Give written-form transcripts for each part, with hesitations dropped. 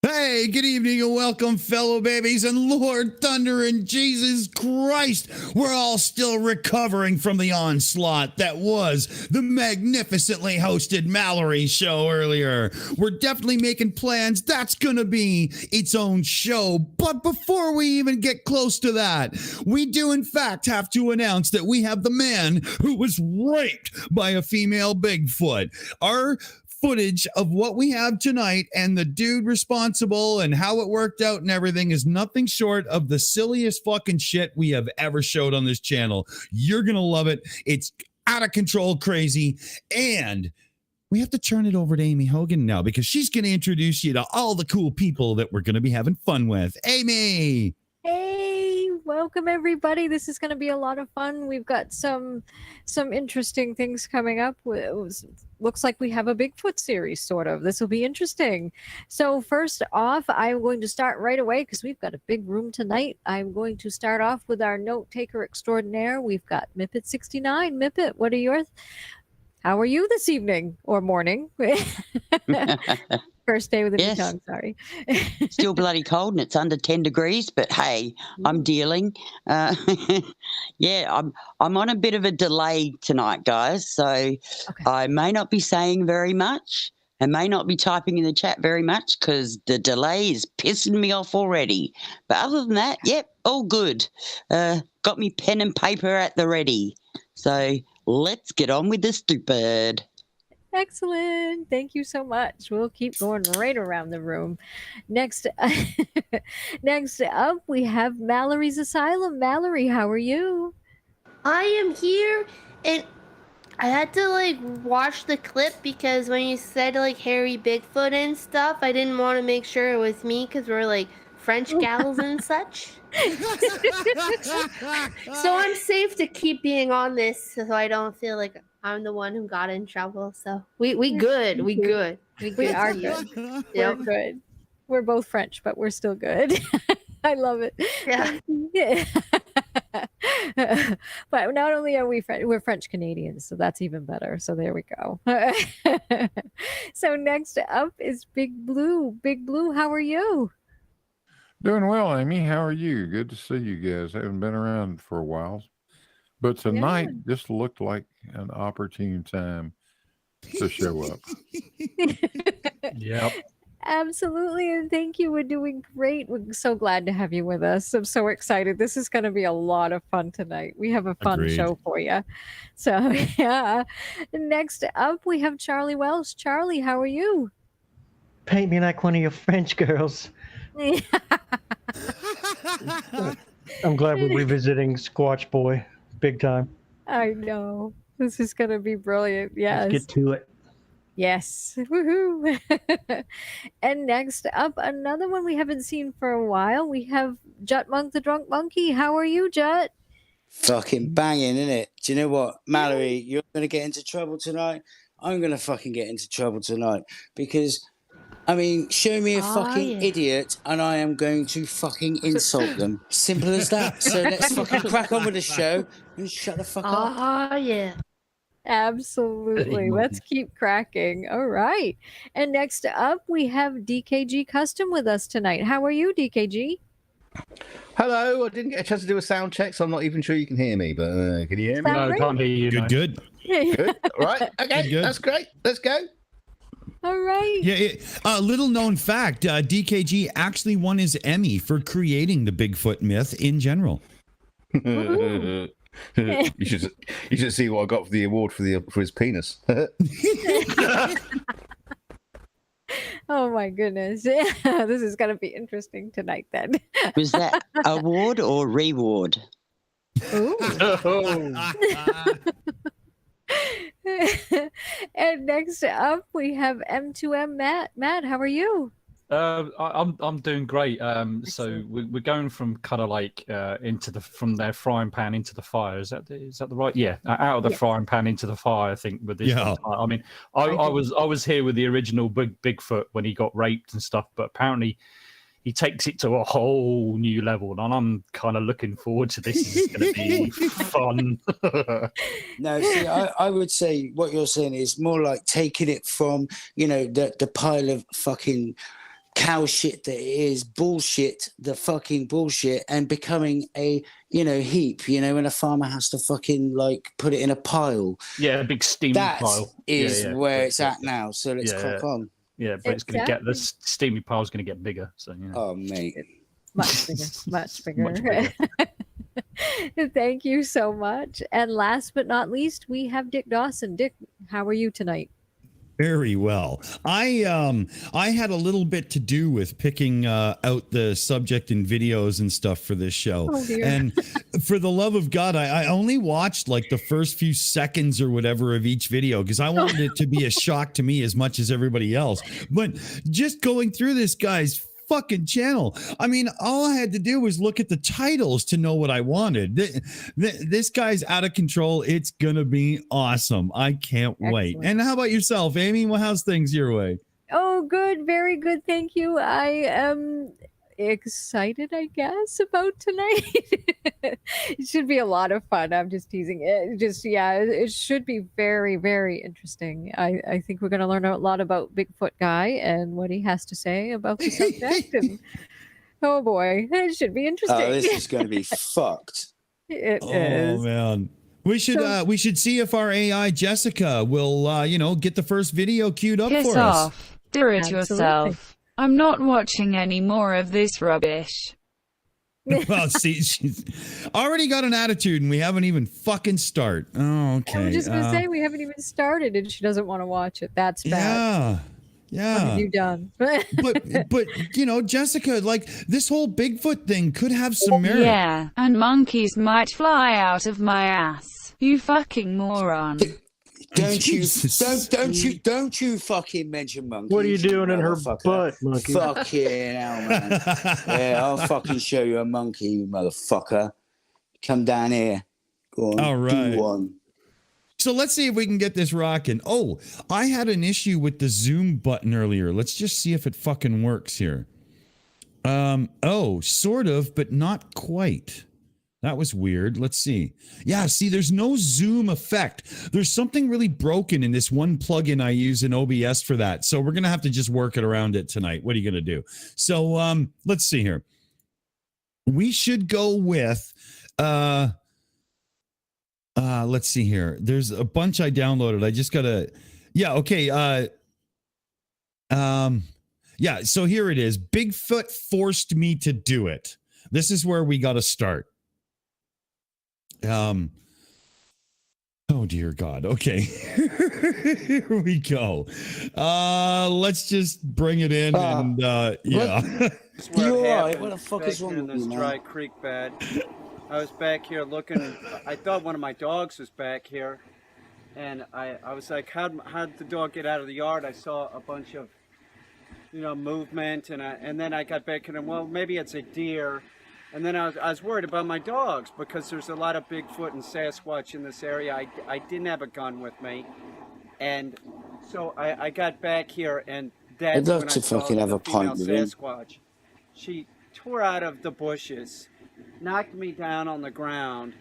Hey, good evening and welcome, fellow babies, and Lord Thunder and Jesus Christ. We're all still recovering from the onslaught that was the magnificently hosted Mallory show earlier. We're definitely making plans. That's going to be its own show. But before we even get close to that, we do in fact have to announce that we have the man who was raped by a female Bigfoot. Our footage of what we have tonight and the dude responsible and how it worked out and everything is nothing short of the silliest fucking shit we have ever showed on this channel. You're gonna love it. It's out of control crazy, and we have to turn it over to Aimee Hogan now because she's gonna introduce you to all the cool people that we're gonna be having fun with. Aimee! Hey, welcome everybody. This is going to be a lot of fun. We've got some interesting things coming up. Looks like we have a Bigfoot series, sort of. This will be interesting. So first off, I'm going to start right away because we've got a big room tonight. I'm going to start off with our note taker extraordinaire. We've got Mipet 69. Mipet, how are you this evening or morning? First day with a new tongue, sorry. Still bloody cold and it's under 10 degrees, but hey, I'm dealing. Yeah, I'm on a bit of a delay tonight, guys, so okay. I may not be saying very much. I may not be typing in the chat very much because the delay is pissing me off already. But other than that, yep, all good. Got me pen and paper at the ready. So let's get on with the stupid. Excellent. Thank you so much. We'll keep going right around the room. Next up, we have Mallory's Asylum. Mallory, how are you? I am here, and I had to watch the clip because when you said hairy Bigfoot and stuff, I didn't want to make sure it was me because we're French gals and such. So I'm safe to keep being on this so I don't feel like I'm the one who got in trouble. So we good. We good. We are good. Yep. We're good. We're both French, but we're still good. I love it. Yeah. But not only are we French, we're French Canadians, so that's even better. So there we go. So next up is Big Blue. Big Blue, how are you? Doing well, Aimee. How are you? Good to see you guys. Haven't been around for a while. But tonight just looked like an opportune time to show up. Yep. Absolutely, and thank you. We're doing great. We're so glad to have you with us. I'm so excited. This is going to be a lot of fun tonight. We have a fun Agreed. show for you. So, yeah. Next up, we have Charlie Welch. Charlie, how are you? Paint me like one of your French girls. I'm glad we're revisiting Squatch Boy. Big time. I know. This is going to be brilliant. Yes. Let's get to it. Yes. Woohoo. And next up, another one we haven't seen for a while. We have Jut Monk the Drunk Monkey. How are you, Jut? Fucking banging, innit? Do you know what, Mallory? You're going to get into trouble tonight. I'm going to fucking get into trouble tonight because, I mean, show me a fucking idiot and I am going to fucking insult them. Simple as that. So let's fucking crack on with the show and shut the fuck up. Oh, yeah. Absolutely. Let's keep cracking. All right. And next up, we have DKG Custom with us tonight. How are you, DKG? Hello. I didn't get a chance to do a sound check, so I'm not even sure you can hear me. But can you hear me? Sound No, can't hear you. no. Good. Good. All right. Okay. Good. That's great. Let's go. All right. Yeah. Little known fact: DKG actually won his Emmy for creating the Bigfoot myth in general. You should see what I got for the award for his penis. Oh my goodness. This is going to be interesting tonight then. Was that award or reward? Ooh. And next up, we have M2M Matt. Matt, how are you? I'm doing great. So we're going from kind of like from their frying pan into the fire. Is that the right? Yeah, out of the frying pan into the fire. I think with this. Yeah. One. I mean, I was here with the original Bigfoot when he got raped and stuff, but apparently he takes it to a whole new level, and I'm kind of looking forward to this. This is going to be fun. No, see, I would say what you're saying is more like taking it from, the pile of fucking cow shit that it is, bullshit, the fucking bullshit, and becoming a, heap, when a farmer has to fucking like put it in a pile. Yeah, a big steamy pile. That is where it's at now. So let's crack on. Yeah, but it's going to get, the steamy pile's going to get bigger. So, Oh, mate. Much bigger. Much bigger. Much bigger. Thank you so much. And last but not least, we have Dick Dawson. Dick, how are you tonight? Very well. I had a little bit to do with picking out the subject and videos and stuff for this show. Oh, dear. And for the love of God, I only watched like the first few seconds or whatever of each video because I wanted it to be a shock to me as much as everybody else. But just going through this guy's fucking channel, I mean, all I had to do was look at the titles to know what I wanted. This guy's out of control. It's gonna be awesome. I can't wait. And how about yourself, Aimee? Well, how's things your way? Oh, good. Very good. Thank you. I am excited, I guess, about tonight. It should be a lot of fun. I'm just teasing it. It should be very, very interesting. I think we're going to learn a lot about Bigfoot Guy and what he has to say about the subject. And oh boy, it should be interesting. Oh, this is going to be fucked. It is. Oh man. We should see if our AI Jessica will get the first video queued up Piss for us. off. Do it yourself. I'm not watching any more of this rubbish. Well, see, she's already got an attitude and we haven't even fucking start. Oh, okay. I was just going to say we haven't even started and she doesn't want to watch it. That's bad. Yeah. What have you done? but Jessica, like this whole Bigfoot thing could have some merit. Yeah, and monkeys might fly out of my ass. You fucking moron. Don't you fucking mention monkeys. What are you doing in her butt, monkey? Fucking hell, man. Yeah, I'll fucking show you a monkey, you motherfucker. Come down here. Go on. All right. Do one. So let's see if we can get this rocking. Oh, I had an issue with the zoom button earlier. Let's just see if it fucking works here. Sort of, but not quite. That was weird. Let's see. Yeah, see, there's no zoom effect. There's something really broken in this one plugin I use in OBS for that. So we're going to have to just work it around it tonight. What are you going to do? So let's see here. we should go with let's see here. There's a bunch I downloaded. I just gotta okay. Yeah, so here it is. Bigfoot forced me to do it. This is where we gotta start. Oh dear God. Okay. Here we go. Let's just bring it in and yeah. You all right? What the fuck is wrong in with this you, man? dry creek bed. I was back here looking. I thought one of my dogs was back here, and I was like, how'd the dog get out of the yard? I saw a bunch of, movement, and then I got back and well, maybe it's a deer, and then I was worried about my dogs because there's a lot of Bigfoot and Sasquatch in this area. I didn't have a gun with me, and so I got back here, and that's I'd love when to I saw fucking have the a pint female with him. Sasquatch. She tore out of the bushes, knocked me down on the ground,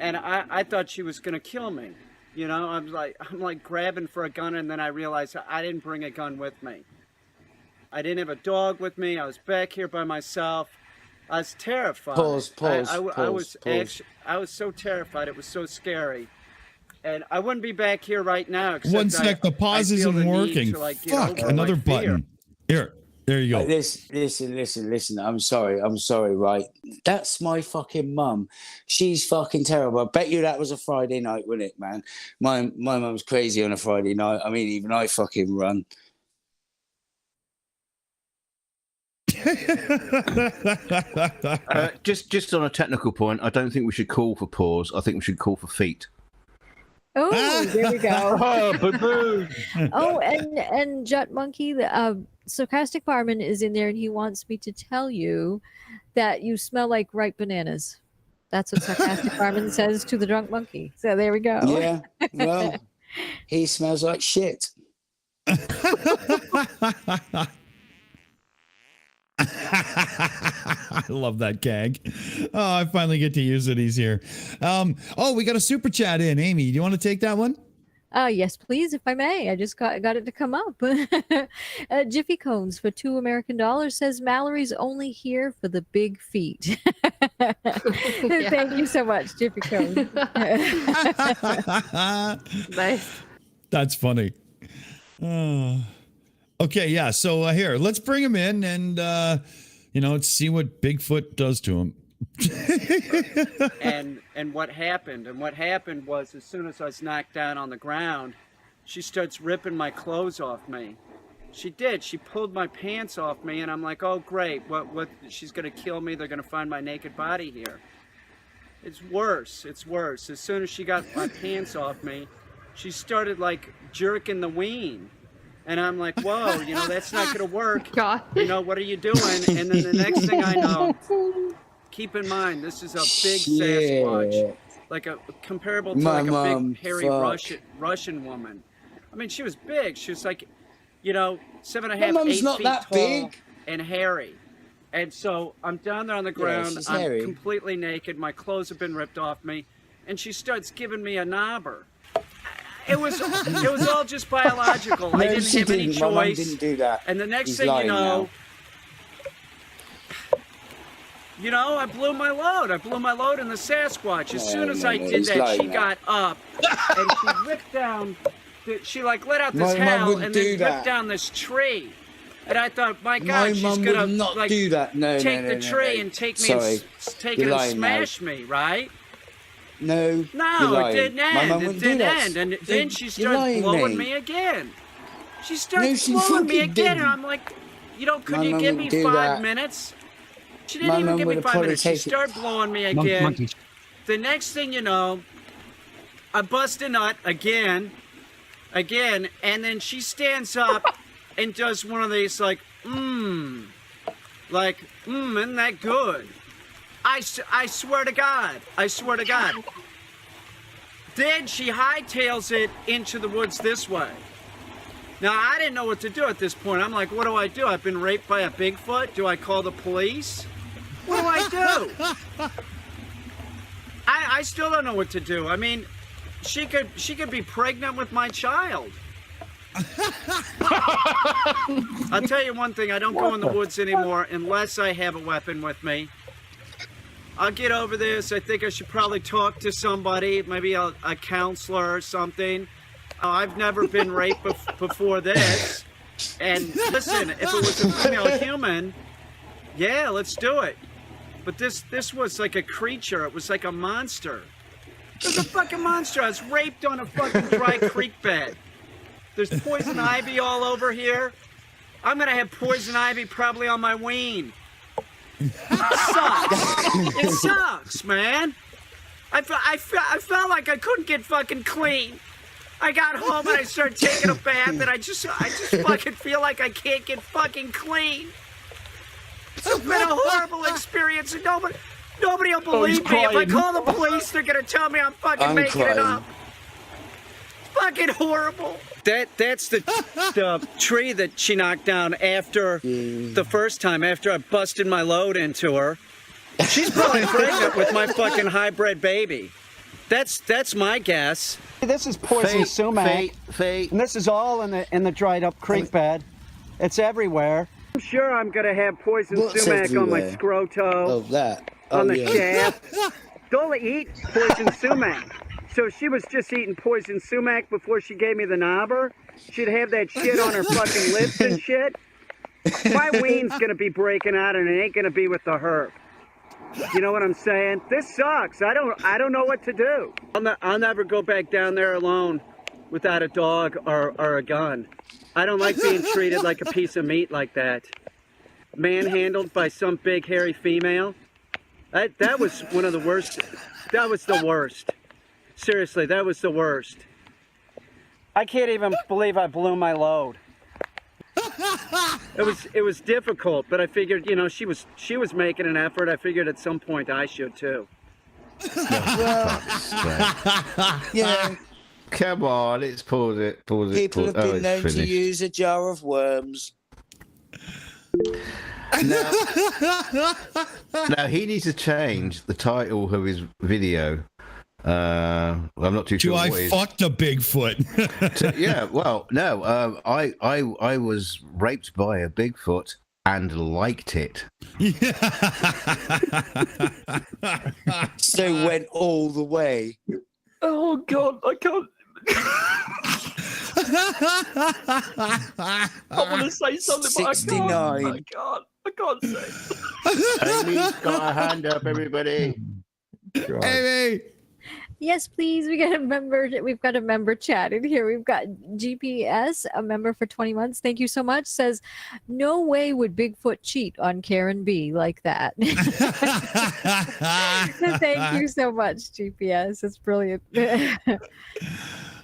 and I thought she was gonna kill me. I'm like grabbing for a gun, and then I realized I didn't bring a gun with me. I didn't have a dog with me. I was back here by myself. I was terrified. I was so terrified. It was so scary. And I wouldn't be back here right now. One sec, the pause isn't working. Fuck, another button. Here, there you go. Listen. I'm sorry, right? That's my fucking mum. She's fucking terrible. I bet you that was a Friday night, wasn't it, man? My mum's crazy on a Friday night. I mean, even I fucking run. Just on a technical point, I don't think we should call for paws. I think we should call for feet. Oh, there we go. Oh, boo-boo. Oh, and Jut Monkey, the Sarcastic Barman is in there, and he wants me to tell you that you smell like ripe bananas. That's what Sarcastic Barman says to the drunk monkey. So there we go. Yeah, well, he smells like shit. I love that gag. Oh, I finally get to use it. He's here. We got a super chat in. Amy, do you want to take that one? Yes, please, if I may. I just got it to come up. Jiffy Cones for $2 American says Mallory's only here for the big feet. Thank you so much, Jiffy Cones. Nice. That's funny. Okay, yeah. So here, let's bring him in and let's see what Bigfoot does to him. and what happened? And what happened was, as soon as I was knocked down on the ground, she starts ripping my clothes off me. She did. She pulled my pants off me, and I'm like, oh great, what? She's gonna kill me. They're gonna find my naked body here. It's worse. It's worse. As soon as she got my pants off me, she started like jerking the ween. And I'm like, whoa, that's not going to work. God. What are you doing? And then the next thing I know, keep in mind, this is a big Sasquatch. Like comparable to like a big hairy Russian woman. I mean, she was big. She was like, 7.5, 8 not feet that tall big. And hairy. And so I'm down there on the ground. she's I'm hairy. completely naked. My clothes have been ripped off me. And she starts giving me a knobber. It was all just biological. I didn't have any choice. My mum didn't do that. And the next He's thing you lying know, I blew my load. I blew my load in the Sasquatch. As soon as I did that, she got up and she ripped down. She let out this howl and then ripped down this tree. And I thought, my God, she's gonna not do that. take the tree and take me and smash me, right? No, it didn't end. It didn't end. And then she started blowing me again. She started blowing me again, and I'm like, could you give me 5 minutes? She didn't even give me 5 minutes. She started blowing me again. The next thing you know, I bust a nut again, and then she stands up and does one of these isn't that good? I swear to God. Then she hightails it into the woods this way. Now, I didn't know what to do at this point. I'm like, what do? I've been raped by a Bigfoot? Do I call the police? What do I do? I still don't know what to do. I mean, she could be pregnant with my child. I'll tell you one thing. I don't go in the woods anymore unless I have a weapon with me. I'll get over this. I think I should probably talk to somebody, maybe a counselor or something. I've never been raped before this. And listen, if it was a female human, yeah, let's do it. But this was like a creature. It was like a monster. It was a fucking monster. I was raped on a fucking dry creek bed. There's poison ivy all over here. I'm gonna have poison ivy probably on my ween. It sucks. It sucks, man. I felt like I couldn't get fucking clean. I got home and I started taking a bath and I just fucking feel like I can't get fucking clean. It's been a horrible experience and nobody will believe me. If I call the police, they're gonna tell me I'm fucking making it up. It's fucking horrible. That's the tree that she knocked down after the first time, after I busted my load into her. She's probably pregnant with my fucking hybrid baby. That's my guess. This is poison sumac, and this is all in the dried up creek bed. It's everywhere. I'm sure I'm gonna have poison sumac on my scroto, on the shaft. Don't eat poison sumac. So she was just eating poison sumac before she gave me the knobber. She'd have that shit on her fucking lips and shit. My ween's gonna be breaking out and it ain't gonna be with the herb. You know what I'm saying? This sucks. I don't know what to do. I'll never go back down there alone without a dog or a gun. I don't like being treated like a piece of meat like that. Manhandled by some big hairy female. That was one of the worst. That was the worst. Seriously, that was the worst. I can't even believe I blew my load. It was difficult, but I figured, you know, she was making an effort. I figured at some point I should too. Yeah. Come on, let's pause it. People have been known to use a jar of worms. Now he needs to change the title of his video. I'm not too sure. I fucked a Bigfoot. Yeah, well, no, I was raped by a Bigfoot and liked it. So went all the way. Oh God, I can't. I want to say something, 69. But I can't say. Aimee's got a hand up, everybody. Aimee. Yes, please. We've got a member chat in here. We've got GPS, a member for 20 months. Thank you so much. Says, no way would Bigfoot cheat on Karen B like that. Thank you so much, GPS. It's brilliant.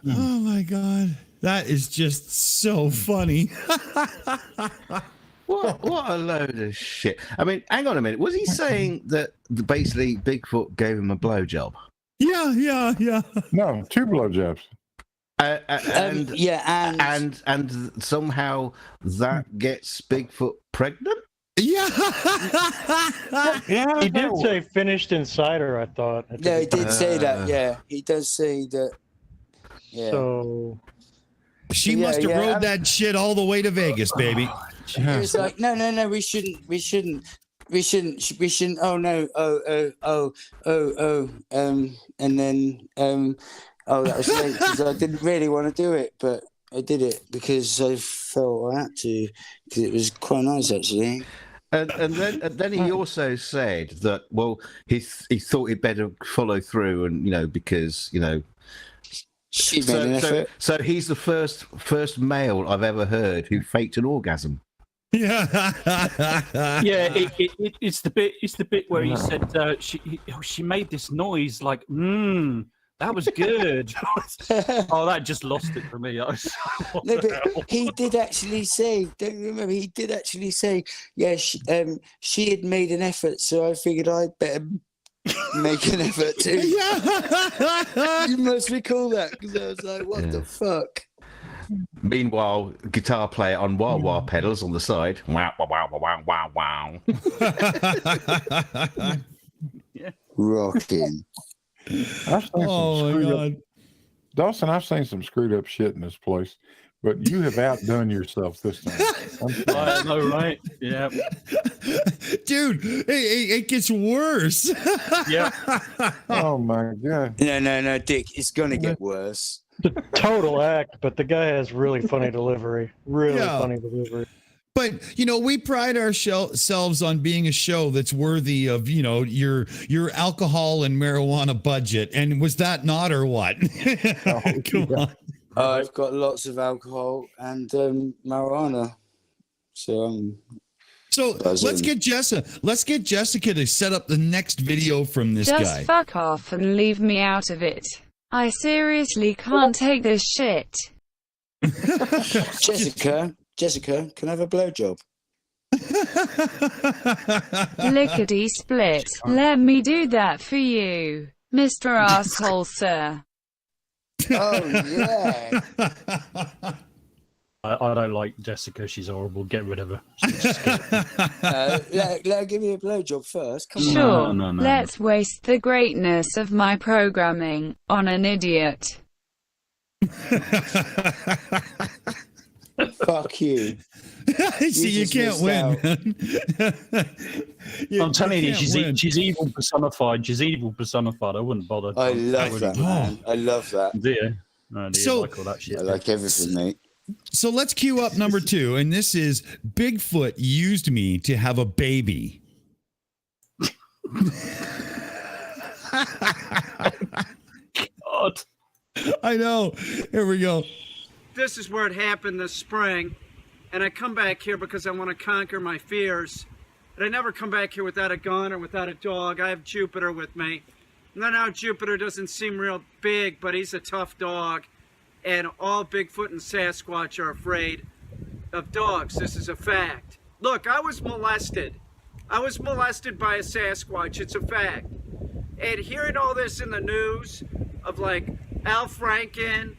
Oh my God. That is just so funny. What a load of shit. I mean, hang on a minute. Was he saying that basically Bigfoot gave him a blowjob? Yeah. No, 2 blowjobs. And somehow that gets Bigfoot pregnant? Yeah. He did say finished inside her, I thought. No, he did say that, yeah. He does say that. Yeah. So she must have rode that shit all the way to Vegas, baby. He was like, no, we shouldn't. Oh no. And then that was late because I didn't really want to do it, but I did it because I felt I had to because it was quite nice actually. And then he also said that he thought he'd better follow through and because she made an effort. So he's the first male I've ever heard who faked an orgasm. Yeah. It's the bit where he said she made this noise like that was good. Oh, that just lost it for me. No, but he did actually say. Don't you remember? He did actually say, yeah. She had made an effort, so I figured I'd better make an effort too. Yeah. You must recall that because I was like, what the fuck. Meanwhile, guitar player on wah-wah pedals on the side. Wow, wow, wow, wow, wow, wow. Rocking. Oh my God. Dawson, I've seen some screwed up shit in this place, but you have outdone yourself this time. I know, right? Yeah. Dude, it gets worse. Yeah. Oh my god. No, Dick. It's gonna get worse. The total act, but the guy has really funny delivery. Really funny delivery. But we pride ourselves on being a show that's worthy of your alcohol and marijuana budget. And was that not, or what? Come on. I've got lots of alcohol and marijuana. So let's get Jessica to set up the next video from this guy. Just fuck off and leave me out of it. I seriously can't take this shit. Jessica, can I have a blowjob? Lickety split. Let me do that for you, Mr. Asshole, sir. Oh yeah. I don't like Jessica. She's horrible. Get rid of her. Let her give me a blowjob first. Come Sure. on. No. Let's waste the greatness of my programming on an idiot. Fuck you. See, you can't win, man. I'm telling you, she's evil personified. She's evil personified. I wouldn't bother. I love that, man. I love that. Do you? No, do you So- like all that shit? I like everything, mate. So let's cue up number 2, and this is Bigfoot used me to have a baby. God. I know. Here we go. This is where it happened this spring, and I come back here because I want to conquer my fears. And I never come back here without a gun or without a dog. I have Jupiter with me. And then now Jupiter doesn't seem real big, but he's a tough dog. And all Bigfoot and Sasquatch are afraid of dogs. This is a fact. Look, I was molested. I was molested by a Sasquatch. It's a fact. And hearing all this in the news of like Al Franken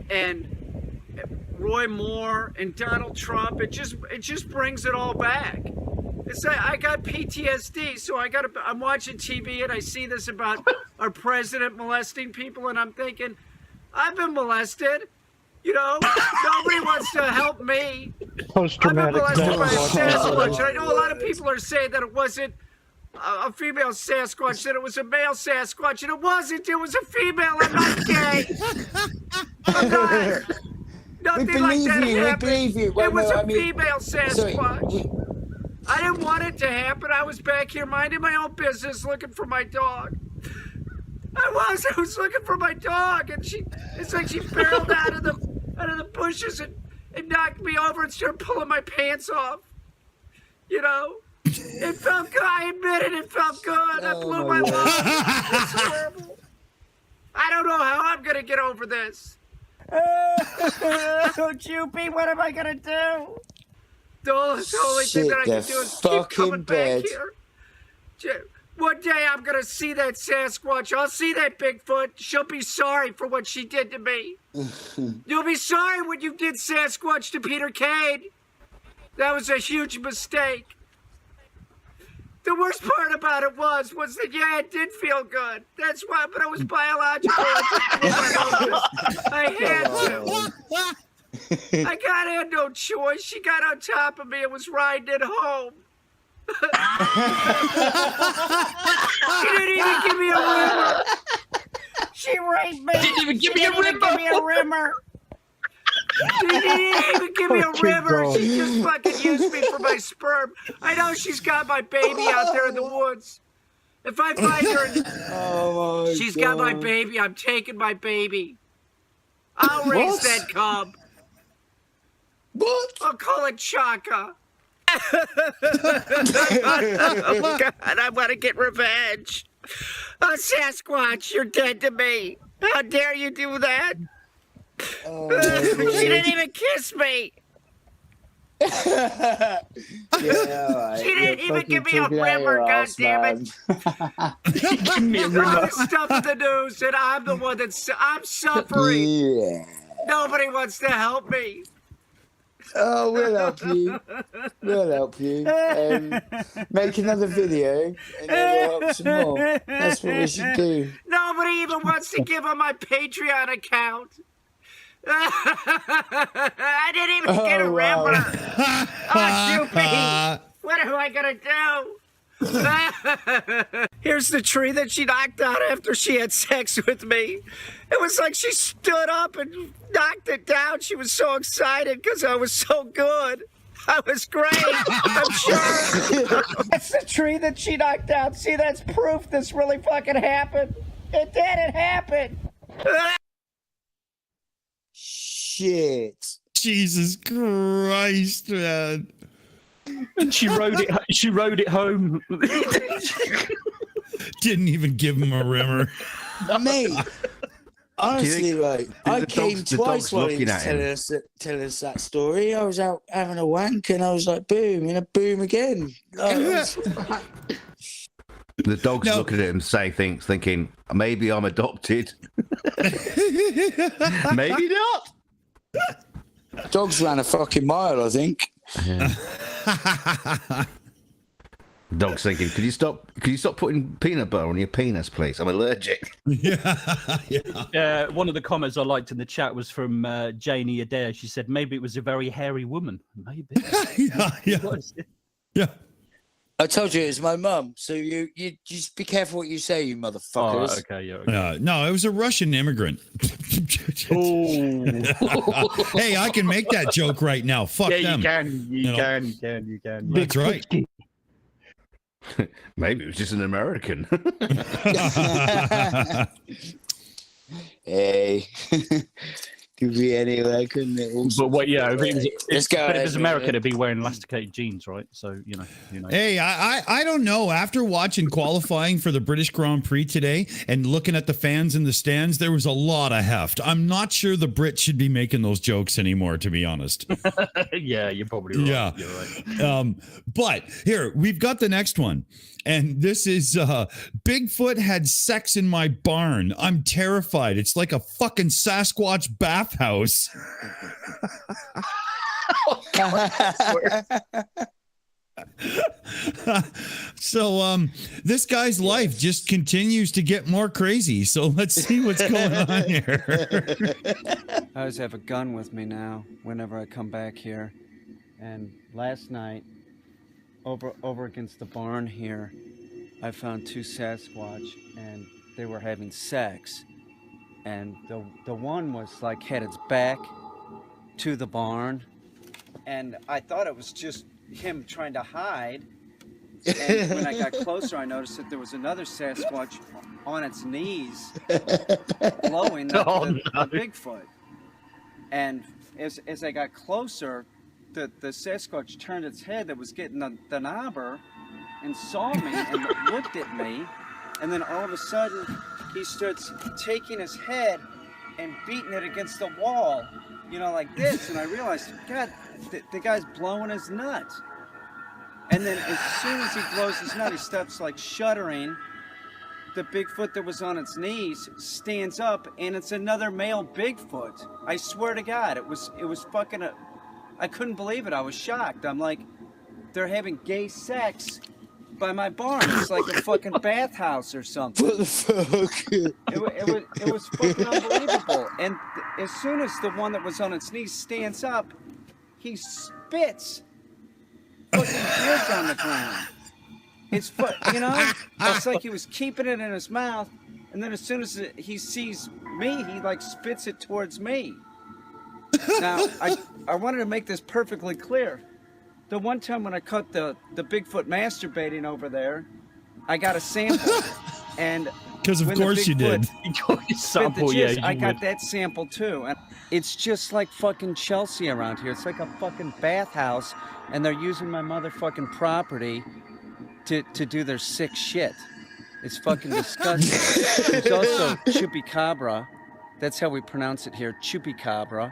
and Roy Moore and Donald Trump, it just brings it all back. It's like I got PTSD, so I'm watching TV and I see this about our president molesting people, and I'm thinking, I've been molested. Nobody wants to help me. Post-traumatic I've been molested by a Sasquatch. stress. I know a lot of people are saying that it wasn't a female Sasquatch, that it was a male Sasquatch, and it wasn't. It was a female. I'm not gay. I'm not. Nothing like that happened. We believe you. It was a female Sasquatch. I didn't want it to happen. I was back here minding my own business, looking for my dog. I was looking for my dog, and it's like she barreled out of the bushes and knocked me over and started pulling my pants off. It felt good. I admit it felt good. I blew my load. It's horrible. I don't know how I'm gonna get over this. Oh, Jupy, what am I gonna do? The only thing that I can do is keep coming back here. One day I'm gonna see that Sasquatch. I'll see that Bigfoot. She'll be sorry for what she did to me. You'll be sorry what you did, Sasquatch, to Peter Cade. That was a huge mistake. The worst part about it was that, yeah, it did feel good. That's why, but it was biological. I had to. I had no choice. She got on top of me and was riding it home. She didn't even give me a rimmer. She raped me. Didn't even give me a rimmer. She didn't even give me a rimmer. She just fucking used me for my sperm. I know she's got my baby out there in the woods. If I find her, she's got my baby. I'm taking my baby. I'll raise that cub. What? I'll call it Chaka. Oh, God, I want to get revenge. Oh, Sasquatch, you're dead to me. How dare you do that? She didn't even kiss me. Yeah, right. She didn't even give me a rimmer, goddammit. Give me a All rimmer. this stuff in the news, and I'm the one I'm suffering. Yeah. Nobody wants to help me. Oh, we'll help you. We'll help you. Make another video, and then we'll help some more. That's what we should do. Nobody even wants to give on my Patreon account. I didn't even get a rimmer. Oh, Joopy. What am I gonna do? Here's the tree that she knocked down after she had sex with me. It was like she stood up and knocked it down. She was so excited because I was so good. I was great, I'm sure. That's the tree that she knocked down. See, that's proof this really fucking happened. It did, it happened. Shit. Jesus Christ, man. And she rode it. She rode it home. Didn't even give him a rimmer. Mate, honestly, right. I came the twice dog's while he looking was at him. telling us that story. I was out having a wank and I was like, boom, and a boom again. The dog's looking at him, thinking, maybe I'm adopted. Maybe not. Dogs ran a fucking mile, I think. Yeah. Dog's thinking, could you stop putting peanut butter on your penis, please? I'm allergic. Yeah. One of the comments I liked in the chat was from Janie Adair. She said maybe it was a very hairy woman. Maybe. Yeah. I told you it was my mum, so you just be careful what you say, you motherfuckers. Oh, okay, yeah. Okay. No, it was a Russian immigrant. Hey, I can make that joke right now. Fuck them. You can. That's right. Maybe it was just an American. Hey. Could be anywhere, couldn't it? But what? Yeah, if it was American, ahead. it'd be wearing elasticated jeans, right? So you know. Hey, I don't know. After watching qualifying for the British Grand Prix today and looking at the fans in the stands, there was a lot of heft. I'm not sure the Brits should be making those jokes anymore, to be honest. Yeah, you're probably right. Yeah. You're right. But here, we've got the next one. And this is Bigfoot had sex in my barn. I'm terrified. It's like a fucking Sasquatch bathhouse. So this guy's life just continues to get more crazy. So let's see what's going on here. I always have a gun with me now whenever I come back here. And last night, over against the barn here, I found two Sasquatch, and they were having sex. And the one was like had its back to the barn, and I thought it was just him trying to hide. And when I got closer, I noticed that there was another Sasquatch on its knees, blowing the Bigfoot. And as I got closer, the Sasquatch turned its head that was getting the knobber and saw me and looked at me, and then all of a sudden he starts taking his head and beating it against the wall, like this, and I realized, God, the guy's blowing his nut. And then as soon as he blows his nut, he starts like shuddering. The Bigfoot that was on its knees stands up, and it's another male Bigfoot. I swear to God, it was fucking I couldn't believe it. I was shocked. I'm like, they're having gay sex by my barn. It's like a fucking bathhouse or something. What the fuck? It was fucking unbelievable. And as soon as the one that was on its knees stands up, he spits fucking beers on the ground. It's it's like he was keeping it in his mouth, and then as soon as he sees me, he like spits it towards me. Now, I wanted to make this perfectly clear. The one time when I caught the Bigfoot masturbating over there, I got a sample. And because of course you did. Sample, yeah, I got that sample too. And it's just like fucking Chelsea around here. It's like a fucking bathhouse, and they're using my motherfucking property to do their sick shit. It's fucking disgusting. There's also chupacabra. That's how we pronounce it here, chupacabra.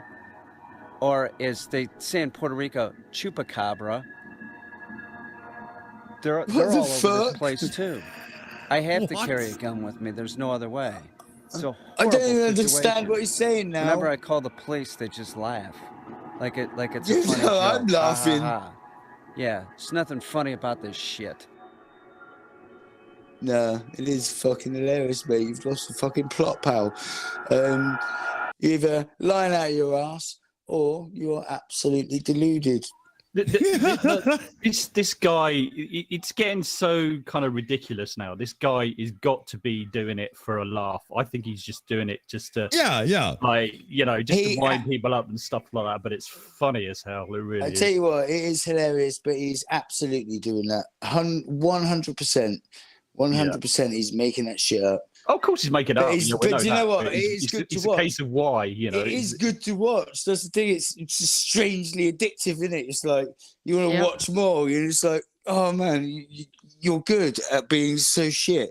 Or as they say in Puerto Rico, chupacabra. They're all over this place too. I have to carry a gun with me. There's no other way. So I don't even understand what he's saying now. Whenever I call the police, they just laugh, like it's a funny joke. I'm laughing. Yeah, there's nothing funny about this shit. No, it is fucking hilarious, mate. You've lost the fucking plot, pal. You're either lying out your ass or you're absolutely deluded. This guy, it's getting so kind of ridiculous now. This guy has got to be doing it for a laugh. I think he's just doing it just to like, you know, just to wind people up and stuff like that. But it's funny as hell. It really I tell you what, it is hilarious, but he's absolutely doing that 100%. 100% he's making that shit up. Oh, of course he's making it up. But you know what? It is good to watch. It's a case of why, you know. It is good to watch. That's the thing. It's just strangely addictive, isn't it? It's like you want to watch more. You're just like, oh man, you're good at being so shit.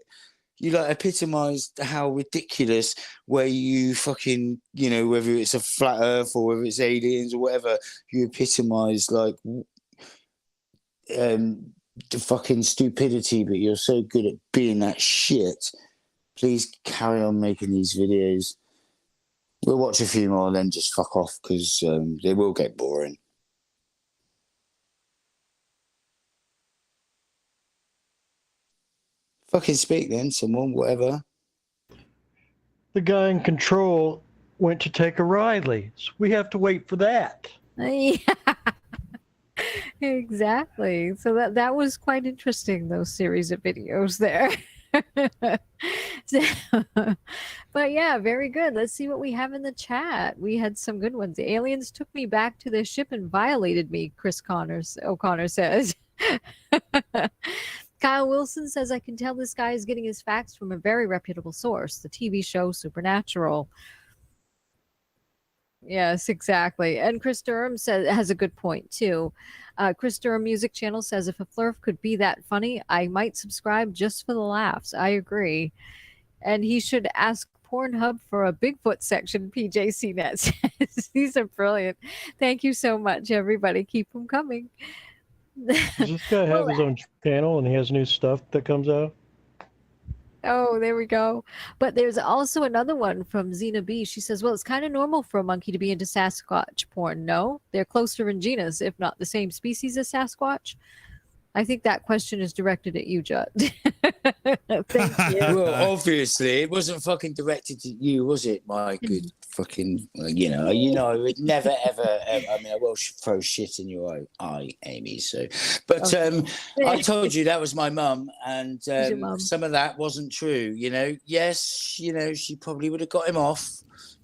You like epitomise how ridiculous where you fucking, you know, whether it's a flat earth or whether it's aliens or whatever, you epitomise like the fucking stupidity, but you're so good at being that shit. Please carry on making these videos. We'll watch a few more and then just fuck off because they will get boring. Fucking speak then, someone, whatever. The guy in control went to take a Riley, so we have to wait for that. Yeah. Exactly. So that was quite interesting, those series of videos there. But yeah, very good. Let's see what we have in the chat. We had some good ones. The aliens took me back to their ship and violated me, O'Connor says. Kyle Wilson says, I can tell this guy is getting his facts from a very reputable source, the TV show Supernatural. Yes, exactly. And Chris Durham has a good point too. Chris Durham Music Channel says, if a flurf could be that funny, I might subscribe just for the laughs. I agree. And he should ask Pornhub for a Bigfoot section, PJCnet says. These are brilliant. Thank you so much, everybody. Keep them coming. Does this guy have his own channel and he has new stuff that comes out? Oh, there we go. But there's also another one from Xena B. She says, well, it's kind of normal for a monkey to be into Sasquatch porn. No, they're closer in genus, if not the same species as Sasquatch. I think that question is directed at you, Judd. Thank you. Well, obviously, it wasn't fucking directed at you, was it? My good fucking, you know, I would never, ever, I mean, I will throw shit in your eye, Amy. So, but I told you that was my mum, and some of that wasn't true. You know, yes, you know, she probably would have got him off.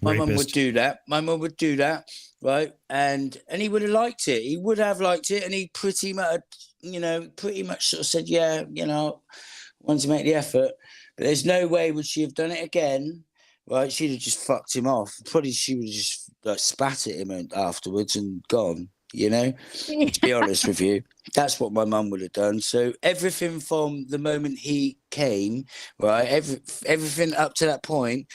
My mum would do that. My mum would do that, right? And he would have liked it. He would have liked it, and he pretty much sort of said, yeah, you know, wanted to make the effort. But there's no way would she have done it again, right? She'd have just fucked him off. Probably she would have just like spat at him afterwards and gone, you know? To be honest with you, that's what my mum would have done. So everything from the moment he came, right, everything up to that point,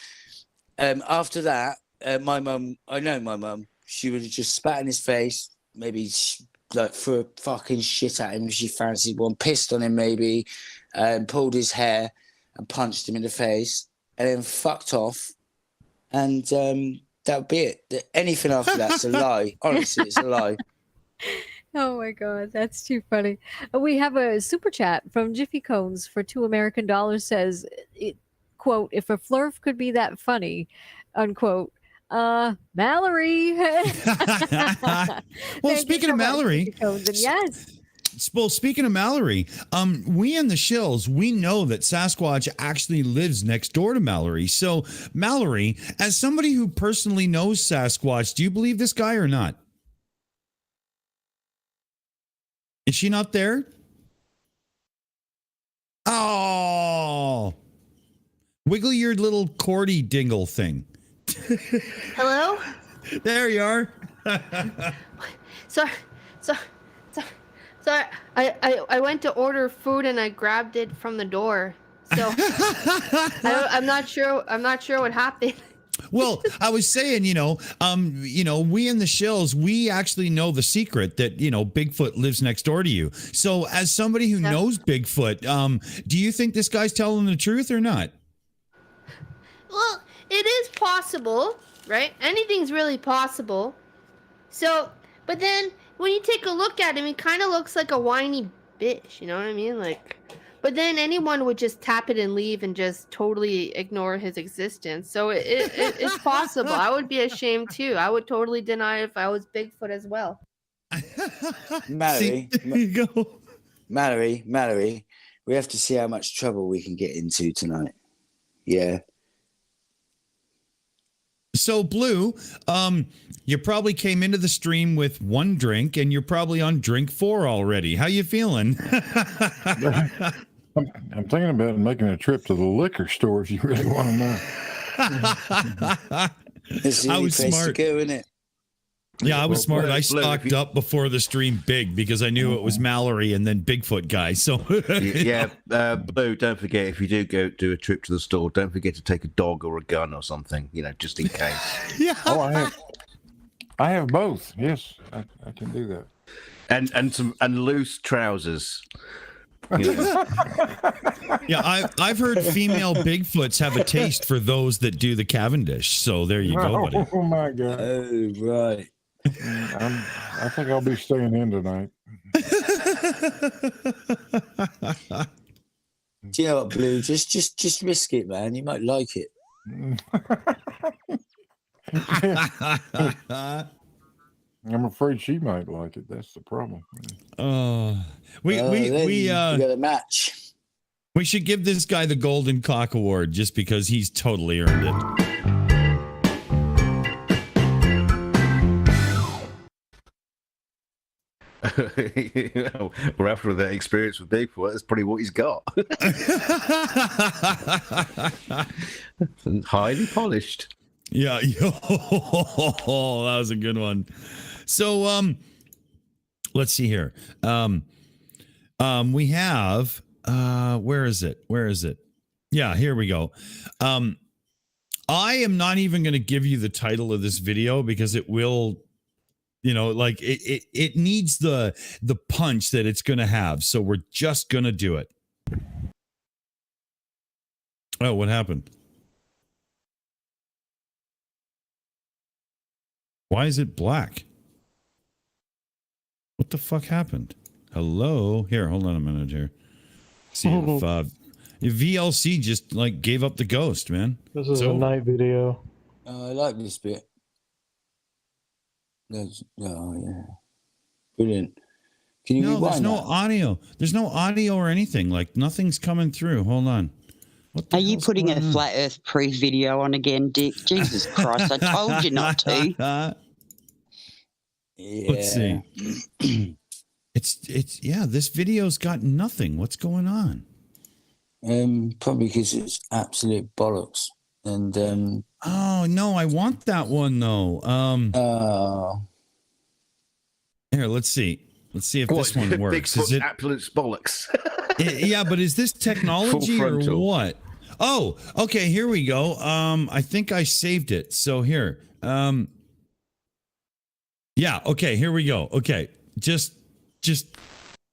after that, my mum, I know my mum, she would have just spat in his face, maybe like threw a fucking shit at him if she fancied one, pissed on him maybe, pulled his hair and punched him in the face, and then fucked off. And that would be it. Anything after that's a lie. Honestly, it's a lie. Oh my God, that's too funny. We have a super chat from Jiffy Cones for $2 American says, quote, if a flurf could be that funny, unquote, Mallory. Well, speaking of Mallory, yes. Well, speaking of Mallory, we in the Shills, we know that Sasquatch actually lives next door to Mallory. So, Mallory, as somebody who personally knows Sasquatch, do you believe this guy or not? Is she not there? Oh, wiggle your little cordy dingle thing. Hello? There you are. Sorry. I went to order food and I grabbed it from the door. So I'm not sure what happened. Well, I was saying, we in the Shills, we actually know the secret that, Bigfoot lives next door to you. So as somebody who knows Bigfoot, do you think this guy's telling the truth or not? Well, it is possible, right? Anything's really possible. So, but then when you take a look at him, he kind of looks like a whiny bitch, you know what I mean? Like, but then anyone would just tap it and leave and just totally ignore his existence. So it's possible. I would be ashamed too. I would totally deny if I was Bigfoot as well. Mallory, there you go. Mallory, we have to see how much trouble we can get into tonight. Yeah. So, Blue, you probably came into the stream with 1 drink, and you're probably on drink 4 already. How you feeling? I'm thinking about making a trip to the liquor store if you really want to know. It's the only place to go, isn't it? Yeah, I was smart. I stocked up before the stream big because I knew it was Mallory and then Bigfoot guy. So Blue, don't forget, if you do go do a trip to the store, don't forget to take a dog or a gun or something, just in case. Yeah. Oh, I have both. Yes, I can do that. And loose trousers. Yeah, I've heard female Bigfoots have a taste for those that do the Cavendish. So there you go, buddy. Oh my God! Oh right. I think I'll be staying in tonight. Do you know what, Blue? Just risk it, man. You might like it. I'm afraid she might like it. That's the problem. We got a match. We should give this guy the Golden Cock Award just because he's totally earned it. Or after that experience with Bigfoot, that's probably what he's got. Highly polished. Yeah. Oh, that was a good one. So, let's see here. We have, where is it? Yeah, here we go. I am not even going to give you the title of this video because it will, it needs the punch that it's going to have. So we're just going to do it. Oh, what happened? Why is it black? What the fuck happened? Hello? Here, hold on a minute here. See if VLC just gave up the ghost, man. This is a night video. I like this bit. Oh yeah, brilliant. Can you rewind there's no audio. There's no audio or anything. Nothing's coming through. Hold on. Are you putting a flat Earth proof video on again, Dick? Jesus Christ! I told you not to. Yeah. Let's see. It's this video's got nothing. What's going on? Probably because it's absolute bollocks. And oh no, I want that one though. Here, let's see. Let's see if this one works. Bigfoot's absolute bollocks. Yeah, but is this technology or what? Oh, okay, here we go. I think I saved it. So here. Yeah, okay, here we go. Okay. Just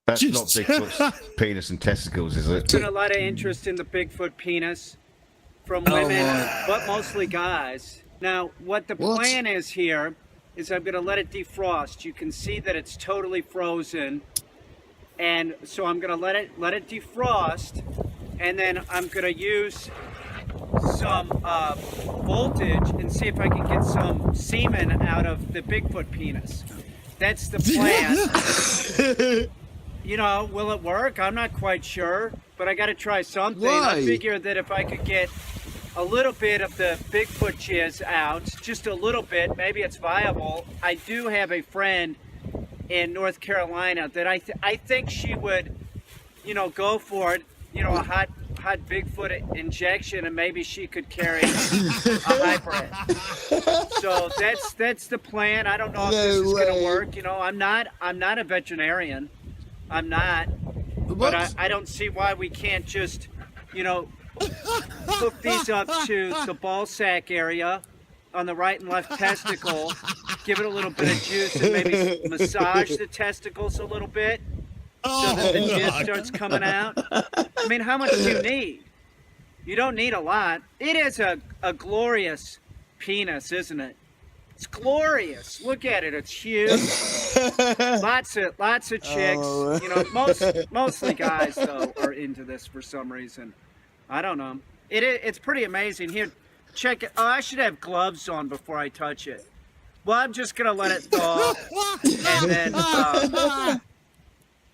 That's not Bigfoot's penis and testicles, is it? There's been a lot of interest in the Bigfoot penis from women, but mostly guys. Now, what the plan is here is I'm going to let it defrost. You can see that it's totally frozen. And so I'm going to let it defrost, and then I'm going to use some voltage and see if I can get some semen out of the Bigfoot penis. That's the plan. Will it work? I'm not quite sure, but I got to try something. Why? I figure that if I could get a little bit of the Bigfoot jizz out, just a little bit, maybe it's viable. I do have a friend in North Carolina that I think she would, go for it, a hot Bigfoot injection, and maybe she could carry a hybrid. So that's the plan. I don't know if this is going to work. I'm not a veterinarian. I'm not. But I don't see why we can't just, hook these up to the ball sack area on the right and left testicle, give it a little bit of juice, and maybe massage the testicles a little bit so that the jizz starts coming out. I mean, how much do you need? You don't need a lot. It is a glorious penis, isn't it? It's glorious. Look at it. It's huge. Lots of chicks. Mostly guys though are into this for some reason. I don't know. It's pretty amazing. Here, check it. Oh, I should have gloves on before I touch it. Well, I'm just gonna let it thaw, and then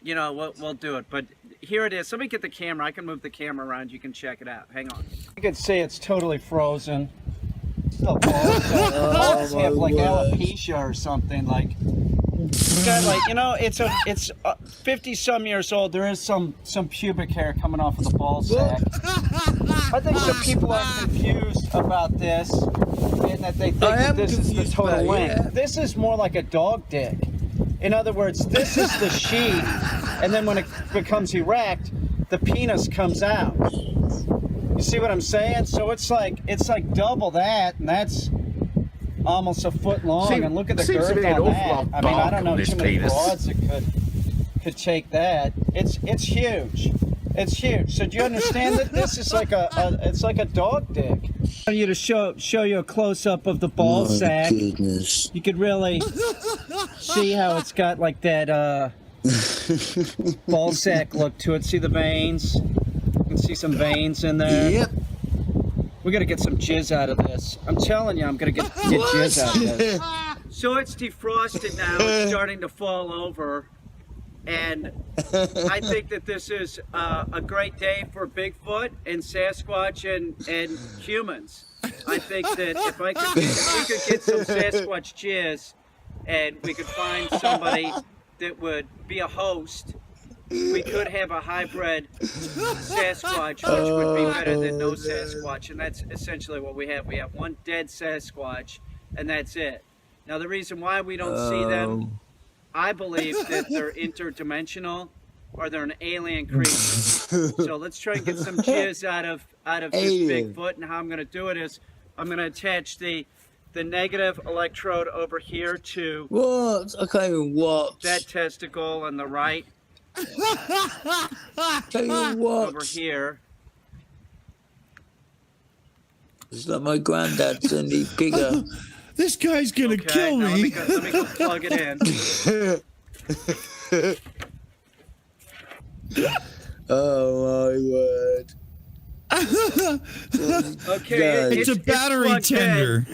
you know we'll do it. But here it is. Let me get the camera. I can move the camera around. You can check it out. Hang on. You can see it's totally frozen. The balls have like alopecia or something. Like it's got like, you know, it's 50 some years old. There is some pubic hair coming off of the ball sack. I think some people are confused about this, and that they think that this is the total length. Yeah. This is more like a dog dick. In other words, this is the sheath, and then when it becomes erect, the penis comes out. You see what I'm saying? So it's like double that, and that's almost a foot long. And look at the girth on that. I mean, I don't know too many broads that could take that. It's huge. It's huge. So do you understand that this is like it's like a dog dick? I want you to show you a close up of the ball sack. Goodness. You could really see how it's got like that ball sack look to it. See the veins? You can see some veins in there. Yep. We gotta get some jizz out of this. I'm telling you, I'm gonna get jizz out of this. So it's defrosted now. It's starting to fall over. And I think that this is a great day for Bigfoot and Sasquatch and humans. I think that if we could get some Sasquatch jizz and we could find somebody that would be a host, we could have a hybrid Sasquatch, which would be better than no Sasquatch. And that's essentially what we have. We have one dead Sasquatch, and that's it. Now, the reason why we don't see them, I believe that they're interdimensional or they're an alien creature. So let's try and get some jizz out of this Bigfoot. And how I'm going to do it is I'm going to attach the negative electrode over here to that testicle on the right. Over here. It's like my granddad's only bigger. This guy's gonna kill me. Let me go plug it in. Oh my word. Okay, it's a battery tender.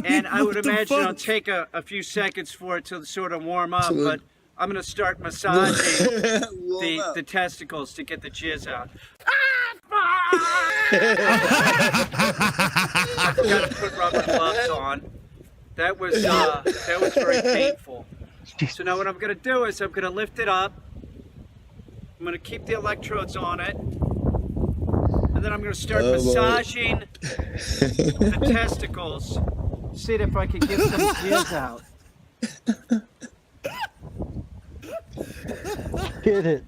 And I would imagine it'll take a few seconds for it to sort of warm up, but I'm going to start massaging the testicles to get the jizz out. I forgot to put rubber gloves on. That was very painful. So now what I'm going to do is I'm going to lift it up. I'm going to keep the electrodes on it. And then I'm going to start massaging the testicles. See if I can get some jizz out. Get it.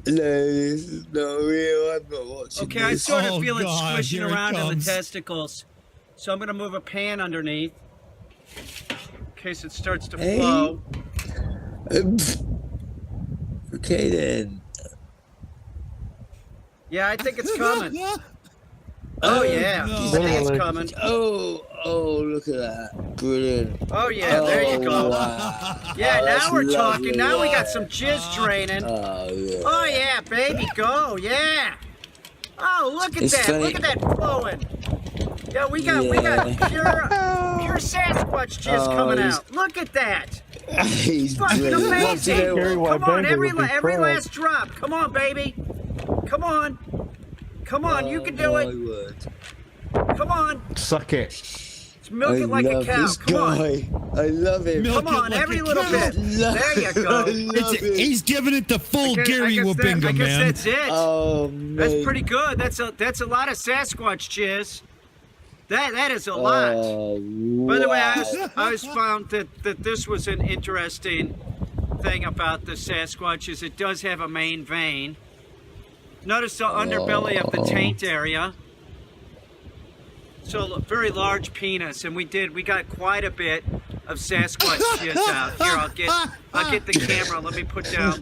No, this is not real. I'm not watching Okay, I sort of feel it squishing around in the testicles. So I'm going to move a pan underneath in case it starts to flow. Okay, then. Yeah, I think it's coming. Oh, yeah. No. I think it's coming. Oh, look at that. Brilliant. Oh, yeah, there you go. Wow. Yeah, now we're lovely. talking. Now we got some jizz draining. Oh, yeah, baby, go. Yeah. Oh, look at It's that. funny. Look at that flowing. Yeah, we got pure Sasquatch jizz coming out. Look at that. He's fucking brilliant. amazing. Come on, every last drop. Come on, baby. Come on. Come on, you can do it. Come on. Suck it. Let's milk it like a cow. Come on. I love him. Come on, every little bit. There you go. He's giving it the full Gary Wabinga, I guess man. that's it. Oh, man. That's pretty good. That's a lot of Sasquatch jizz. That is a lot. By the way, I always found that this was an interesting thing about the Sasquatch is it does have a main vein. Notice the underbelly of the taint area. So very large penis, and we got quite a bit of Sasquatch jizz out. Here, I'll get the camera. Let me put down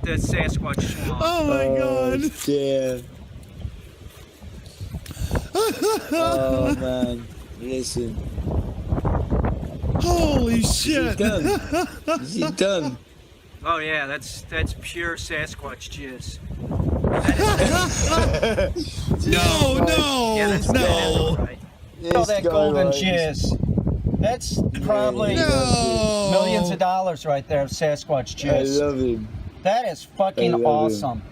the Sasquatch swamp. Oh my God. Dear. Oh man, listen. Holy shit. Is he done? Oh yeah, that's pure Sasquatch jizz. No. Yeah, that's all that golden jizz. That's probably millions of dollars right there of Sasquatch jizz. I love him. That is fucking I love awesome.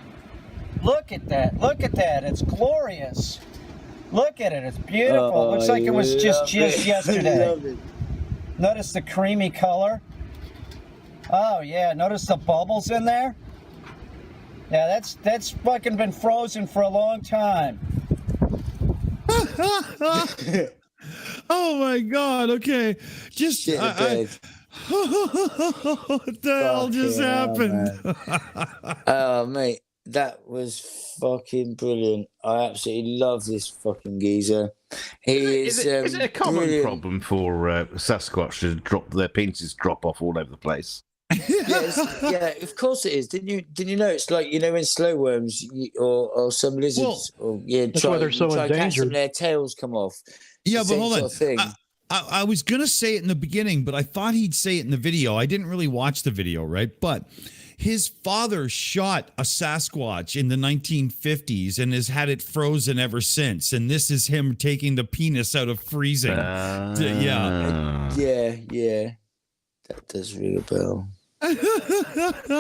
Look at that. Look at that. It's glorious. Look at it. It's beautiful. Looks like it was just jizz yesterday. Notice the creamy color. Oh yeah. Notice the bubbles in there. Yeah, that's fucking been frozen for a long time. Oh my God. Okay. Just what the hell just happened? Oh, mate, that was fucking brilliant. I absolutely love this fucking geezer. Is it a common problem for Sasquatch to drop their penises drop off all over the place? Yeah, of course it is. Didn't you know? It's like, you know, when slow worms or some lizards, that's why they're so endangered. Their tails come off. Yeah, It's but the hold same on. sort of thing. I was gonna say it in the beginning, but I thought he'd say it in the video. I didn't really watch the video, right? But his father shot a Sasquatch in the 1950s and has had it frozen ever since. And this is him taking the penis out of freezing. Yeah. That does ring a bell.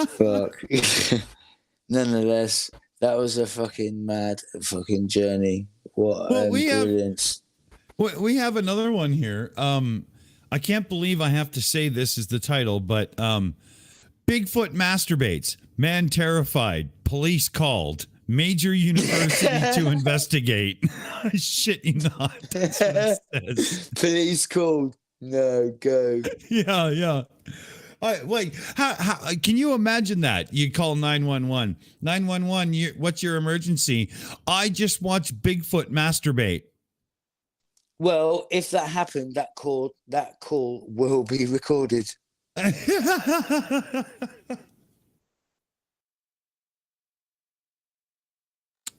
Fuck. Nonetheless, that was a fucking mad fucking journey. What brilliance. We have another one here. I can't believe I have to say this is the title, but Bigfoot masturbates. Man terrified. Police called. Major university to investigate. Shit you not. That's what it says. Police called. No, go. Yeah. Wait, how can you imagine that? You call 911. 911, what's your emergency? I just watched Bigfoot masturbate. Well, if that happened, that call will be recorded.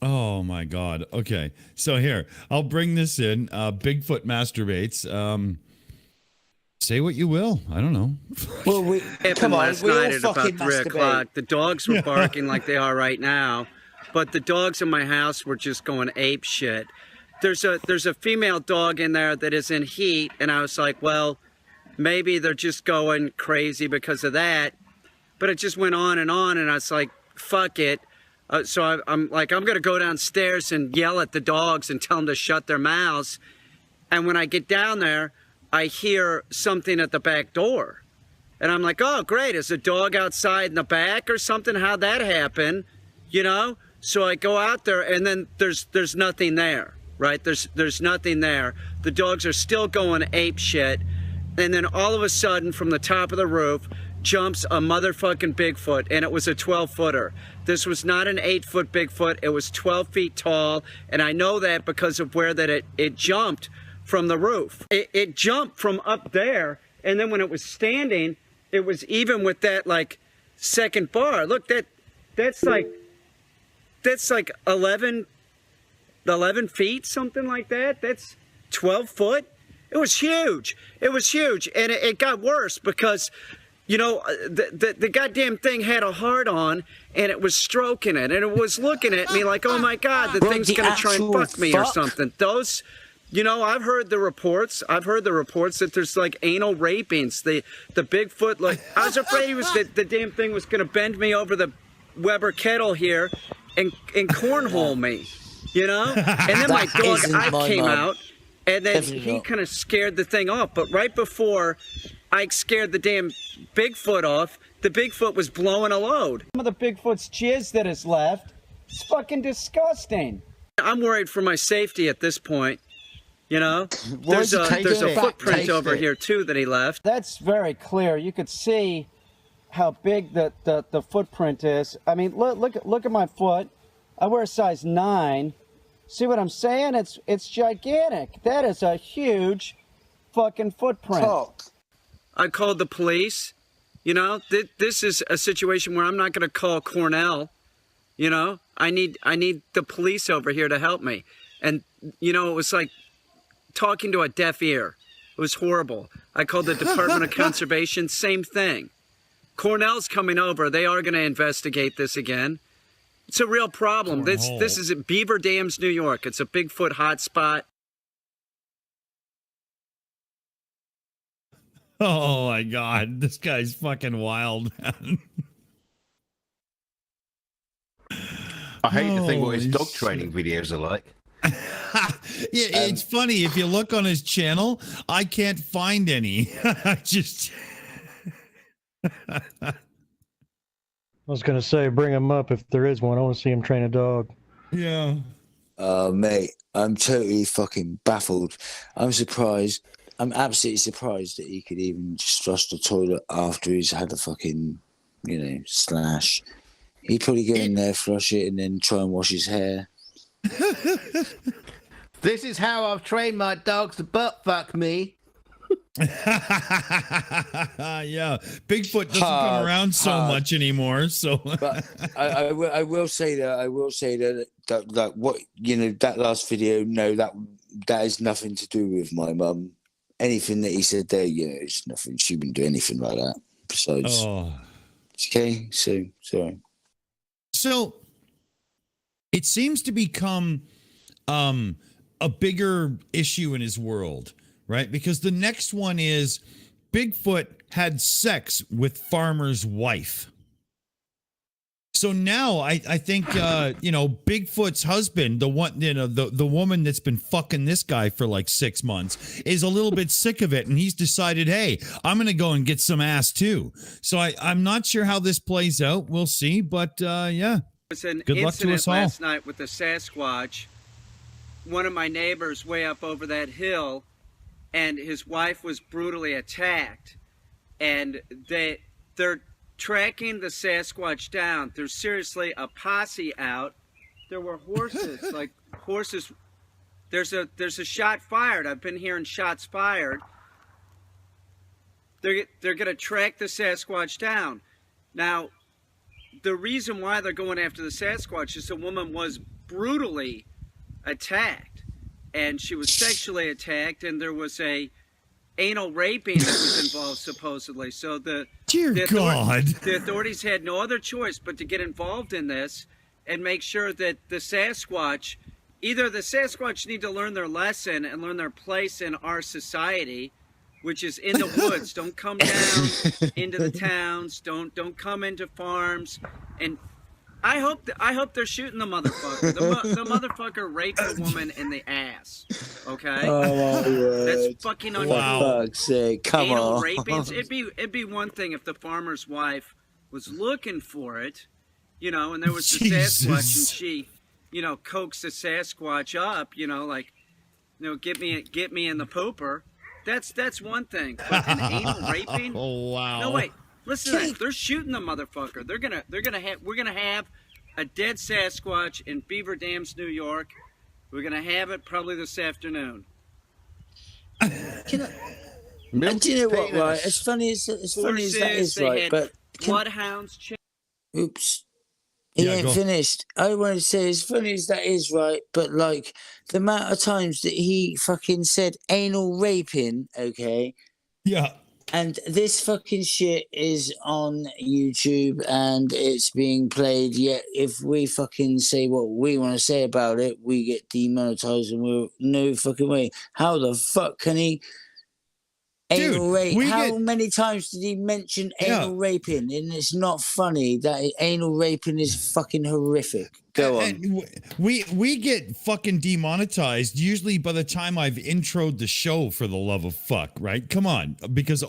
Oh my God. Okay. So here, I'll bring this in. Bigfoot masturbates. Say what you will. I don't know. Well, last night at about 3 o'clock. The dogs were barking like they are right now, but the dogs in my house were just going ape shit. There's a female dog in there that is in heat, and I was like, well, maybe they're just going crazy because of that. But it just went on, and I was like, fuck it. So I'm like, I'm going to go downstairs and yell at the dogs and tell them to shut their mouths. And when I get down there, I hear something at the back door. And I'm like, oh, great. Is a dog outside in the back or something? How'd that happen? You know? So I go out there, and then there's nothing there. Right? There's nothing there. The dogs are still going ape shit. And then all of a sudden, from the top of the roof, jumps a motherfucking Bigfoot, and it was a 12-footer. This was not an 8-foot Bigfoot. It was 12 feet tall, and I know that because of where that it jumped from the roof. It jumped from up there, and then when it was standing, it was even with that, like, second bar. Look, that's like 11 feet, something like that. That's 12 foot. It was huge. It was huge. And it got worse because, you know, the goddamn thing had a heart on, and it was stroking it, and it was looking at me like, oh my God, the thing's going to try and fuck me or something. Those, you know, I've heard the reports that there's like anal rapings. The Bigfoot, like, I was afraid the damn thing was going to bend me over the Weber kettle here and cornhole me. You know? And then my dog Ike came out, and then he kind of scared the thing off. But right before Ike scared the damn Bigfoot off, the Bigfoot was blowing a load. Some of the Bigfoot's jizz that is left, it's fucking disgusting. I'm worried for my safety at this point. You know? There's a footprint over here, too, that he left. That's very clear. You could see how big the footprint is. I mean, look at my foot. I wear a size 9. See what I'm saying? It's gigantic. That is a huge fucking footprint. I called the police. You know, this is a situation where I'm not going to call Cornell. You know, I need the police over here to help me. And, you know, it was like talking to a deaf ear. It was horrible. I called the Department of Conservation, same thing. Cornell's coming over. They are going to investigate this again. It's a real problem. This is at Beaver Dams, New York. It's a Bigfoot hotspot. Oh my God, this guy's fucking wild, man. I hate to think what his Holy dog shit. training videos are like. Yeah, it's funny. If you look on his channel, I can't find any. I just. I was going to say, bring him up if there is one. I want to see him train a dog. Yeah. Mate, I'm totally fucking baffled. I'm surprised. I'm absolutely surprised that he could even just flush the toilet after he's had a fucking, slash. He'd probably go in there, flush it, and then try and wash his hair. This is how I've trained my dogs to butt fuck me. Yeah, Bigfoot doesn't come around so much anymore. So, but I will say that what that last video. No, that has nothing to do with my mum. Anything that he said there, it's nothing. She wouldn't do anything like that. Besides, okay. So sorry. So it seems to become a bigger issue in his world, right? Because the next one is Bigfoot had sex with farmer's wife. So now I think Bigfoot's husband, the one, the woman that's been fucking this guy for like 6 months, is a little bit sick of it, and he's decided, hey, I'm gonna go and get some ass too. So I'm not sure how this plays out. We'll see, but yeah. It was an Good luck to us all. last night with the Sasquatch. One of my neighbors way up over that hill, and his wife was brutally attacked, and they're tracking the Sasquatch down. There's seriously a posse out. There were horses, like horses. There's a shot fired. I've been hearing shots fired. They're gonna track the Sasquatch down. Now, the reason why they're going after the Sasquatch is the woman was brutally attacked, and she was sexually attacked, and there was a anal raping that was involved supposedly. So the authorities had no other choice but to get involved in this and make sure that the Sasquatch need to learn their lesson and learn their place in our society, which is in the woods. Don't come down into the towns. Don't come into farms. And I hope they're shooting the motherfucker. The motherfucker raped a woman in the ass. Okay. Oh, that's fucking unusual. For fuck's sake, come Anal on. rapings. It'd be one thing if the farmer's wife was looking for it, and there was the Sasquatch, and she, coaxed the Sasquatch up, get me in the pooper. That's one thing. But an anal raping? Oh wow. No wait. Listen to this. They're shooting the motherfucker. We're gonna have a dead Sasquatch in Beaver Dams, New York. We're gonna have it probably this afternoon. Do you know what? Right, as funny as that is, right? But bloodhounds. Oops. He ain't finished. I want to say, as funny as that is, right? But like the amount of times that he fucking said anal raping, okay? Yeah. And this fucking shit is on YouTube and it's being played. Yet if we fucking say what we want to say about it, we get demonetized, and we're no fucking way. How the fuck can he? Anal rape. How many times did he mention anal raping? And it's not funny. That anal raping is fucking horrific. Go on. And we get fucking demonetized usually by the time I've introed the show, for the love of fuck, right? Come on, because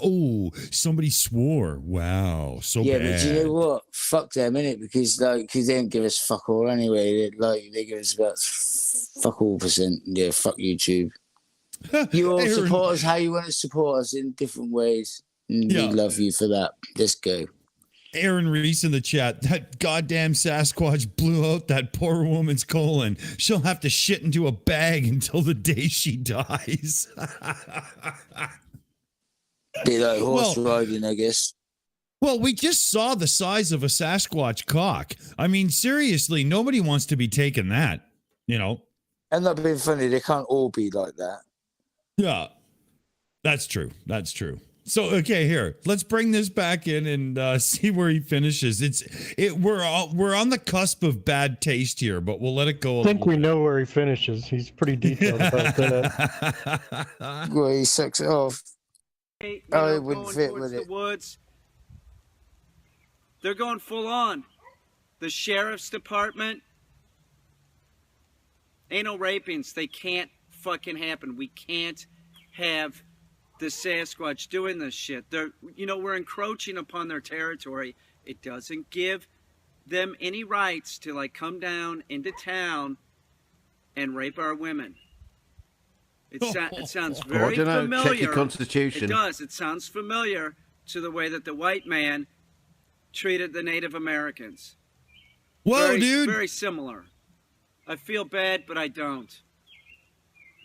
somebody swore. Wow, so bad. Yeah, but do you know what? Fuck them, innit? Because they don't give us fuck all anyway. They give us about fuck all %. Yeah, fuck YouTube. You all support us how you want to support us in different ways. And we love you for that. Let's go. Aaron Reece in the chat. That goddamn Sasquatch blew out that poor woman's colon. She'll have to shit into a bag until the day she dies. Be like horse riding, I guess. Well, we just saw the size of a Sasquatch cock. I mean, seriously, nobody wants to be taking that, And not being funny, they can't all be like that. Yeah, that's true. That's true. So, okay, here, let's bring this back in and see where he finishes. We're on the cusp of bad taste here, but we'll let it go. I think we know where he finishes. He's pretty detailed about that. Well, he sucks it off. You Oh, know, it wouldn't going fit towards with the it. woods. They're going full on. The sheriff's department. Ain't no rapings. They can't fucking happen. We can't have the Sasquatch doing this shit. They're, we're encroaching upon their territory. It doesn't give them any rights to like come down into town and rape our women. It sounds very I don't know. familiar. Check your constitution. It does. It sounds familiar to the way that the white man treated the Native Americans. Whoa, dude. Very similar. I feel bad, but I don't.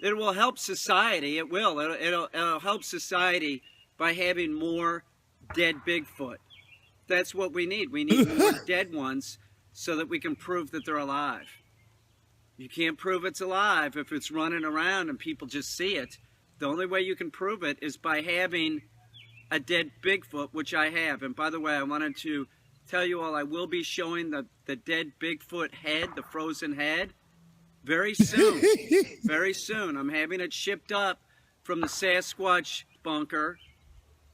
It will help society. It will. It'll help society by having more dead Bigfoot. That's what we need. We need more dead ones so that we can prove that they're alive. You can't prove it's alive if it's running around and people just see it. The only way you can prove it is by having a dead Bigfoot, which I have. And by the way, I wanted to tell you all, I will be showing the dead Bigfoot head, the frozen head, very soon. Very soon. I'm having it shipped up from the Sasquatch bunker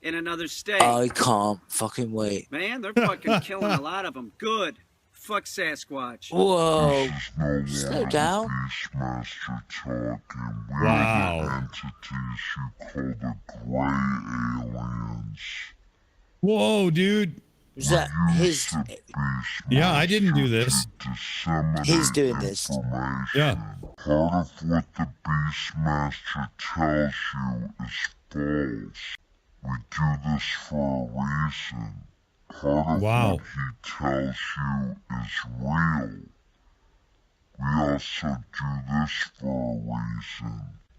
in another state. I can't fucking wait. Man, they're fucking killing a lot of them. Good. Fuck Sasquatch. Whoa. Slow down. Beastmaster talking. We Wow. entities you call the Grey Aliens. Whoa, dude. Is that his? Yeah, I didn't do this. He's doing this. Yeah. Part of what the Beastmaster tells you is false. We do this for a reason. Part of what he tells you is real. We also do this for a reason.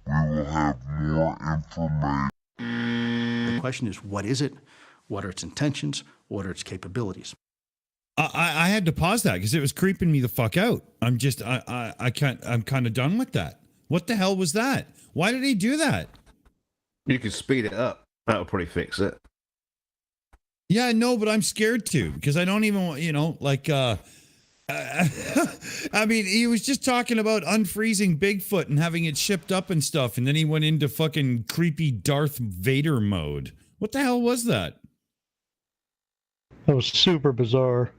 We will have more information. The question is, what is it? What are its intentions? What are its capabilities? I had to pause that because it was creeping me the fuck out. I'm kind of done with that. What the hell was that? Why did he do that? You can speed it up. That'll probably fix it. Yeah, no, but I'm scared to because I don't even want, I mean, he was just talking about unfreezing Bigfoot and having it shipped up and stuff. And then he went into fucking creepy Darth Vader mode. What the hell was that? That was super bizarre.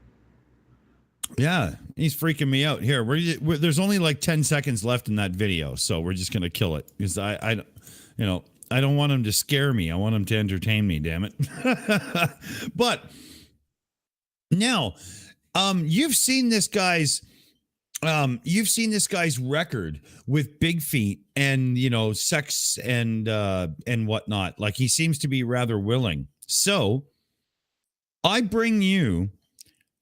Yeah, he's freaking me out. Here, there's only like 10 seconds left in that video, so we're just gonna kill it because I don't want him to scare me. I want him to entertain me. Damn it! But now, you've seen this guy's record with big feet and sex and whatnot. Like he seems to be rather willing. So I bring you,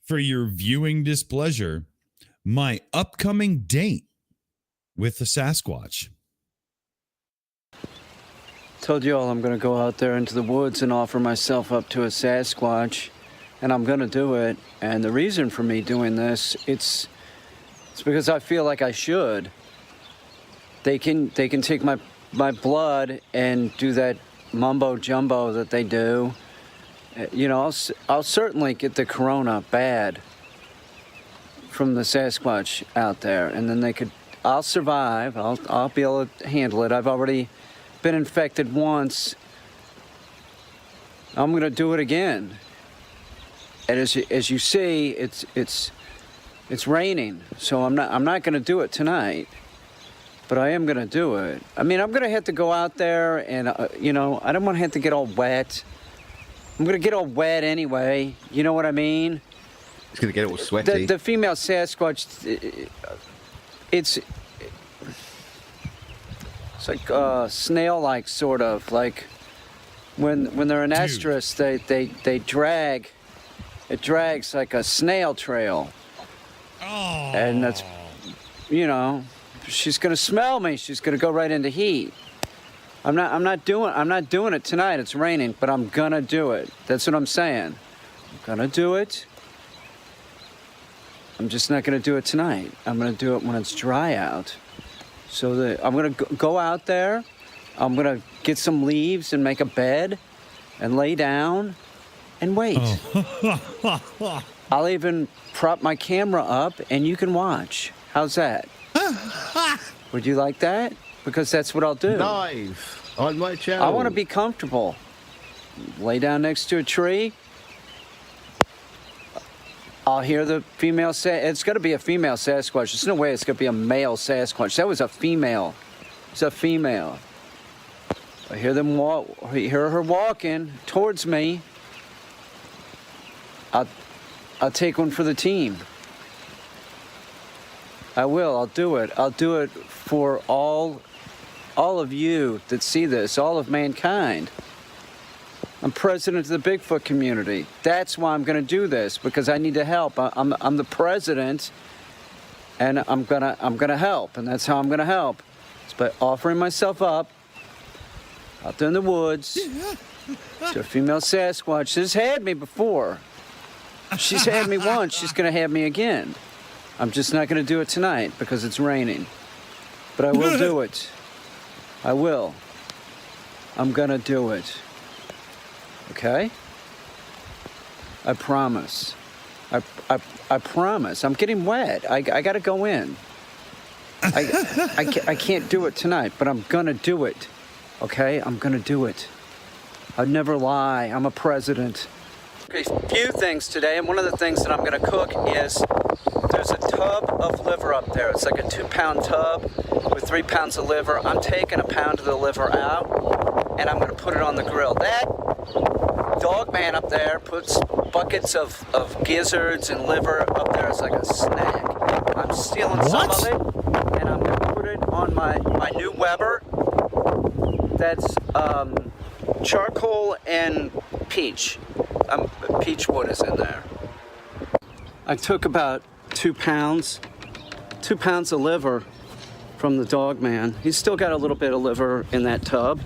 for your viewing displeasure, my upcoming date with the Sasquatch. Told you all I'm going to go out there into the woods and offer myself up to a Sasquatch, and I'm going to do it. And the reason for me doing this, it's because I feel like I should. They can take my blood and do that mumbo jumbo that they do. I'll certainly get the corona bad from the Sasquatch out there, and then I'll survive. I'll be able to handle it. I've already been infected once. I'm gonna do it again. And as you see, it's raining, so I'm not gonna do it tonight. But I am gonna do it. I mean, I'm gonna have to go out there, and I don't want to have to get all wet. I'm gonna get all wet anyway. You know what I mean? It's gonna get all sweaty. The female Sasquatch, it's like snail-like, sort of. Like when they're in estrus, they drag. It drags like a snail trail. Oh. And that's, she's gonna smell me. She's gonna go right into heat. I'm not doing it tonight. It's raining, but I'm gonna do it. That's what I'm saying. I'm gonna do it. I'm just not gonna do it tonight. I'm gonna do it when it's dry out. So I'm gonna go out there. I'm gonna get some leaves and make a bed, and lay down, and wait. Oh. I'll even prop my camera up, and you can watch. How's that? Would you like that? Because that's what I'll do. Live on my channel. I want to be comfortable. lay down next to a tree. I'll hear the female say, it's got to be a female Sasquatch. There's no way it's going to be a male Sasquatch. That was a female. It's a female. I hear them walk, hear her walking towards me. I'll take one for the team. I will. I'll do it. I'll do it for all of you that see this, all of mankind. I'm president of the Bigfoot community. That's why I'm going to do this, because I need to help. I'm the president, and I'm gonna help, and that's how I'm gonna help. It's by offering myself up out there in the woods to a female Sasquatch. She's had me before. She's had me once. She's going to have me again. I'm just not going to do it tonight because it's raining. But I will do it. I will. I'm going to do it. Okay? I promise. I promise. I'm getting wet. I got to go in. I can't do it tonight, but I'm going to do it. Okay? I'm going to do it. I'd never lie. I'm a president. Okay, a few things today, and one of the things that I'm going to cook is there's a tub of liver up there. It's like a 2-pound tub with 3 pounds of liver. I'm taking a pound of the liver out, and I'm going to put it on the grill. That dog man up there puts buckets of gizzards and liver up there as like a snack. I'm stealing some of it, and I'm going to put it on my new Weber. That's charcoal and peach. Peach wood is in there. I took about 2 pounds of liver from the dog man. He's still got a little bit of liver in that tub.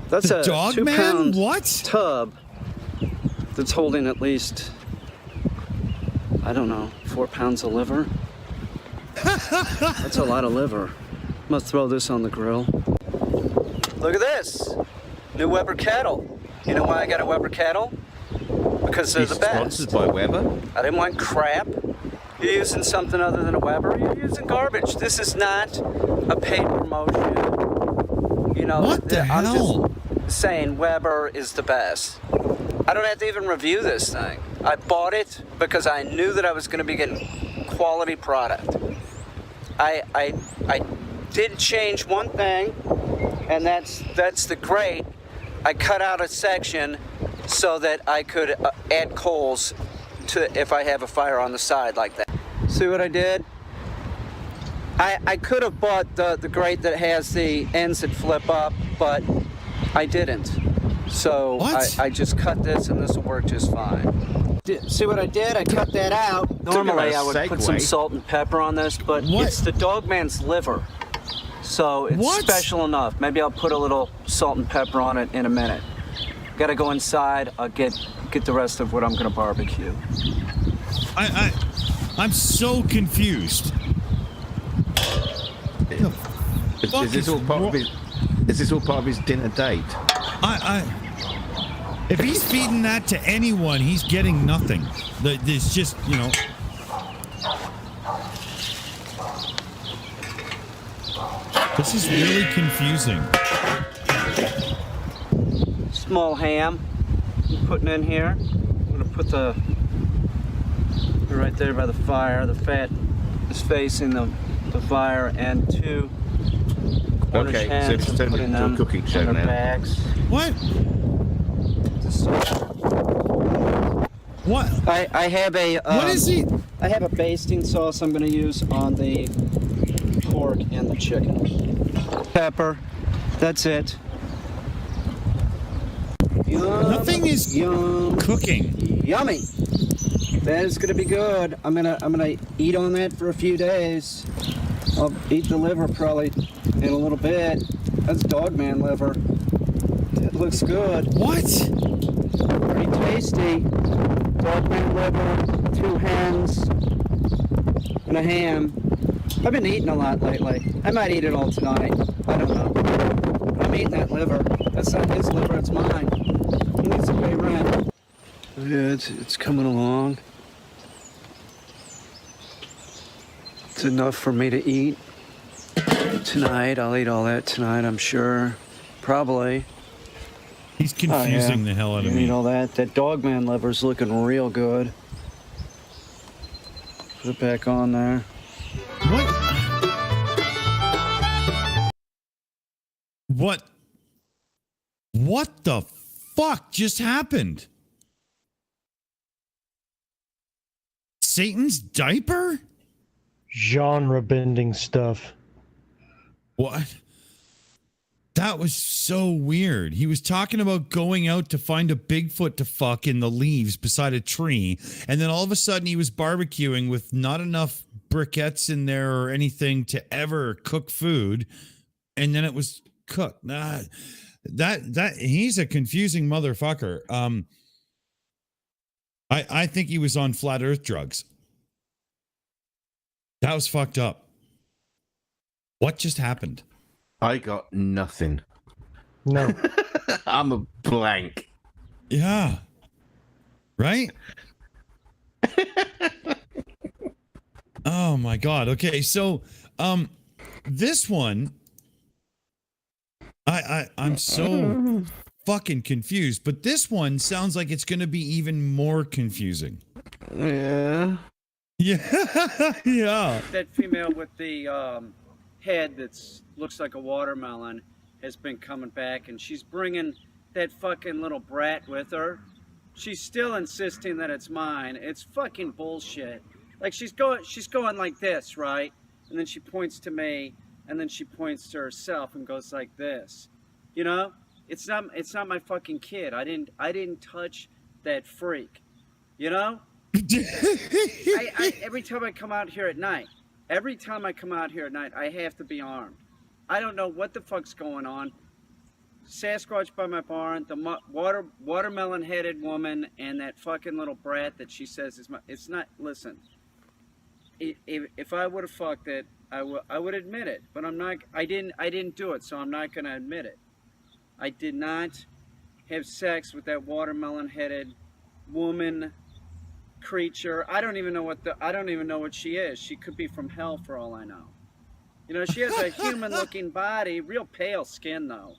That's a dog 2 man? pound What? tub that's holding at least, I don't know, 4 pounds of liver. That's a lot of liver. I'm gonna throw this on the grill. Look at this, new Weber kettle. You know why I got a Weber kettle? Because they're the best. Sponsored by Weber? I didn't want crap. You're using something other than a Weber, you're using garbage. This is not a paid promotion. You know, what the I'm hell? just saying Weber is the best. I don't have to even review this thing. I bought it because I knew that I was going to be getting quality product. I did change one thing, and that's the grate. I cut out a section so that I could add coals to if I have a fire on the side like that. See what I did? I could have bought the grate that has the ends that flip up, but I didn't. So I just cut this, and this will work just fine. See what I did? I cut that out. Normally I would put some salt and pepper on this, but it's the dogman's liver. So it's special enough. Maybe I'll put a little salt and pepper on it in a minute. Gotta go inside. I'll get the rest of what I'm gonna barbecue. I'm so confused. Is this all part of his dinner date? If he's feeding that to anyone, he's getting nothing. There's just, you know. This is really confusing. Small ham, I'm putting in here. I'm gonna put the right there by the fire. The fat is facing the fire, and 2 Cornish hens. So it's turned into a cooking show now. Bags. What? What? I have a. What is he? I have a basting sauce I'm gonna use on the pork and the chicken. Pepper. That's it. Yum, Nothing is cooking. Yummy. That is gonna be good. I'm gonna eat on that for a few days. I'll eat the liver probably in a little bit. That's dogman liver. It looks good. What? Pretty tasty. Dogman liver, 2 hens, and a ham. I've been eating a lot lately. I might eat it all tonight. I don't know. I'm eating that liver. That's not his liver, it's mine. He needs to pay rent. Yeah, it's coming along. It's enough for me to eat tonight. I'll eat all that tonight, I'm sure. Probably. He's confusing the hell out of You me. need all that. That dogman liver's looking real good. Put it back on there. What the fuck just happened? Satan's diaper? Genre bending stuff. What? That was so weird. He was talking about going out to find a Bigfoot to fuck in the leaves beside a tree. And then all of a sudden he was barbecuing with not enough briquettes in there or anything to ever cook food. And then it was cooked. That he's a confusing motherfucker. I think he was on flat earth drugs. That was fucked up. What just happened? I got nothing. No. I'm a blank. Yeah. Right? Oh my God. Okay, so this one I'm so fucking confused, but this one sounds like it's gonna be even more confusing. Yeah. Yeah. Yeah. That female with the head that's looks like a watermelon has been coming back, and she's bringing that fucking little brat with her. She's still insisting that it's mine. It's fucking bullshit. Like she's going like this, right? And then she points to me, and then she points to herself and goes like this. You know? It's not my fucking kid. I didn't touch that freak. You know? Every time I come out here at night, I have to be armed. I don't know what the fuck's going on. Sasquatch by my barn, the watermelon-headed woman, and that fucking little brat that she says is my. It's not. Listen, if I would have fucked it, I would admit it. But I'm not. I didn't do it, so I'm not gonna admit it. I did not have sex with that watermelon-headed woman. Creature. I don't even know what she is. She could be from hell for all I know. You know, she has a human looking body, real pale skin though.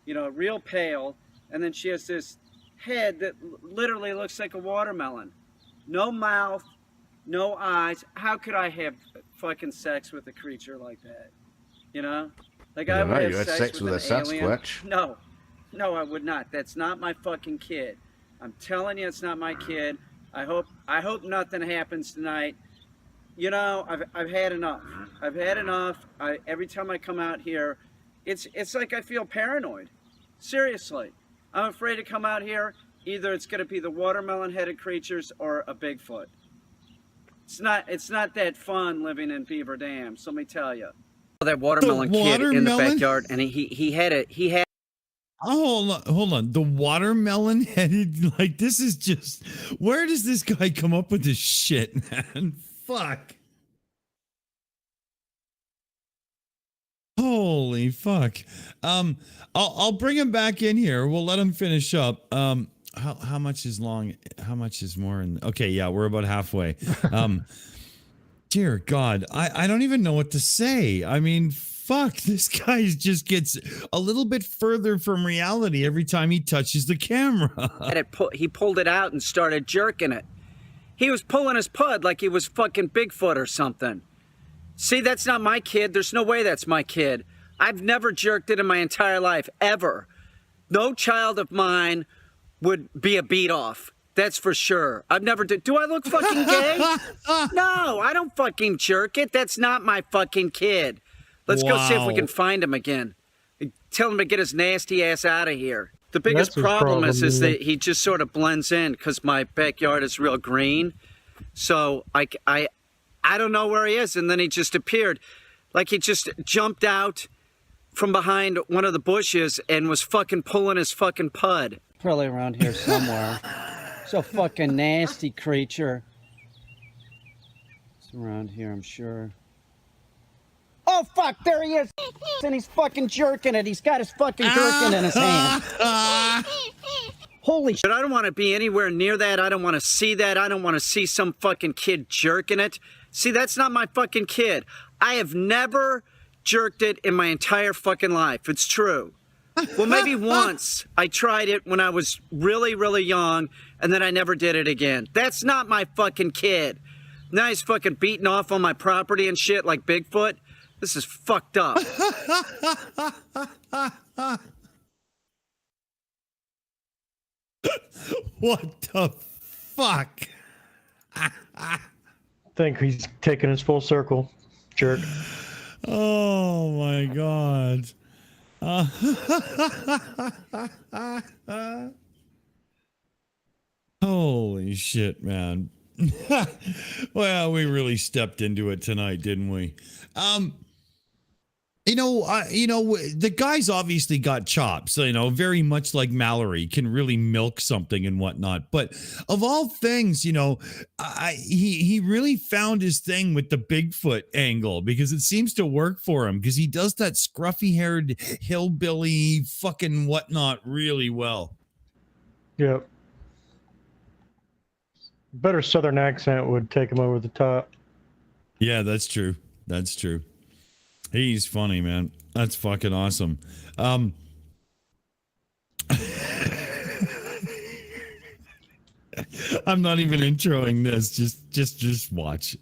You know, real pale, and then she has this head that literally looks like a watermelon. No mouth, no eyes. How could I have fucking sex with a creature like that? You know? Like I would have you had sex with an a alien. Sasquatch. No, I would not. That's not my fucking kid. I'm telling you, it's not my kid. I hope nothing happens tonight. You know, I've had enough. I've had enough. Every time I come out here, it's like I feel paranoid. Seriously. I'm afraid to come out here. Either it's going to be the watermelon-headed creatures or a Bigfoot. It's not that fun living in Beaver Dams, let me tell you. That watermelon kid in the backyard, and he had Oh, hold on. The watermelon headed, like, this is just, where does this guy come up with this shit, man? Fuck. Holy fuck. I'll bring him back in here. We'll let him finish up. How much is long? How much is more? Okay, yeah, we're about halfway. Dear God, I don't even know what to say. I mean, fuck, this guy just gets a little bit further from reality every time he touches the camera. he pulled it out and started jerking it. He was pulling his pud like he was fucking Bigfoot or something. See, that's not my kid. There's no way that's my kid. I've never jerked it in my entire life, ever. No child of mine would be a beat-off. That's for sure. I've never do I look fucking gay? No, I don't fucking jerk it. That's not my fucking kid. Let's go see if we can find him again. Tell him to get his nasty ass out of here. The biggest problem is that he just sort of blends in because my backyard is real green. So I don't know where he is, and then he just appeared. Like he just jumped out from behind one of the bushes and was fucking pulling his fucking pud. Probably around here somewhere. So fucking nasty creature. It's around here, I'm sure. Oh, fuck, there he is. And he's fucking jerking it. He's got his fucking gherkin in his hand. Holy shit, I don't want to be anywhere near that. I don't want to see that. I don't want to see some fucking kid jerking it. See, that's not my fucking kid. I have never jerked it in my entire fucking life. It's true. Well, maybe once. I tried it when I was really, really young, and then I never did it again. That's not my fucking kid. Now he's fucking beating off on my property and shit like Bigfoot. This is fucked up. What the fuck? Think he's taking us full circle, jerk. Oh my god. Holy shit, man. Well, we really stepped into it tonight, didn't we? The guy's obviously got chops, very much like Mallory, can really milk something and whatnot. But of all things, he really found his thing with the Bigfoot angle, because it seems to work for him, because he does that scruffy haired hillbilly fucking whatnot really well. Yep. Better Southern accent would take him over the top. Yeah, that's true. That's true. He's funny, man. That's fucking awesome. I'm not even introing this. Just watch.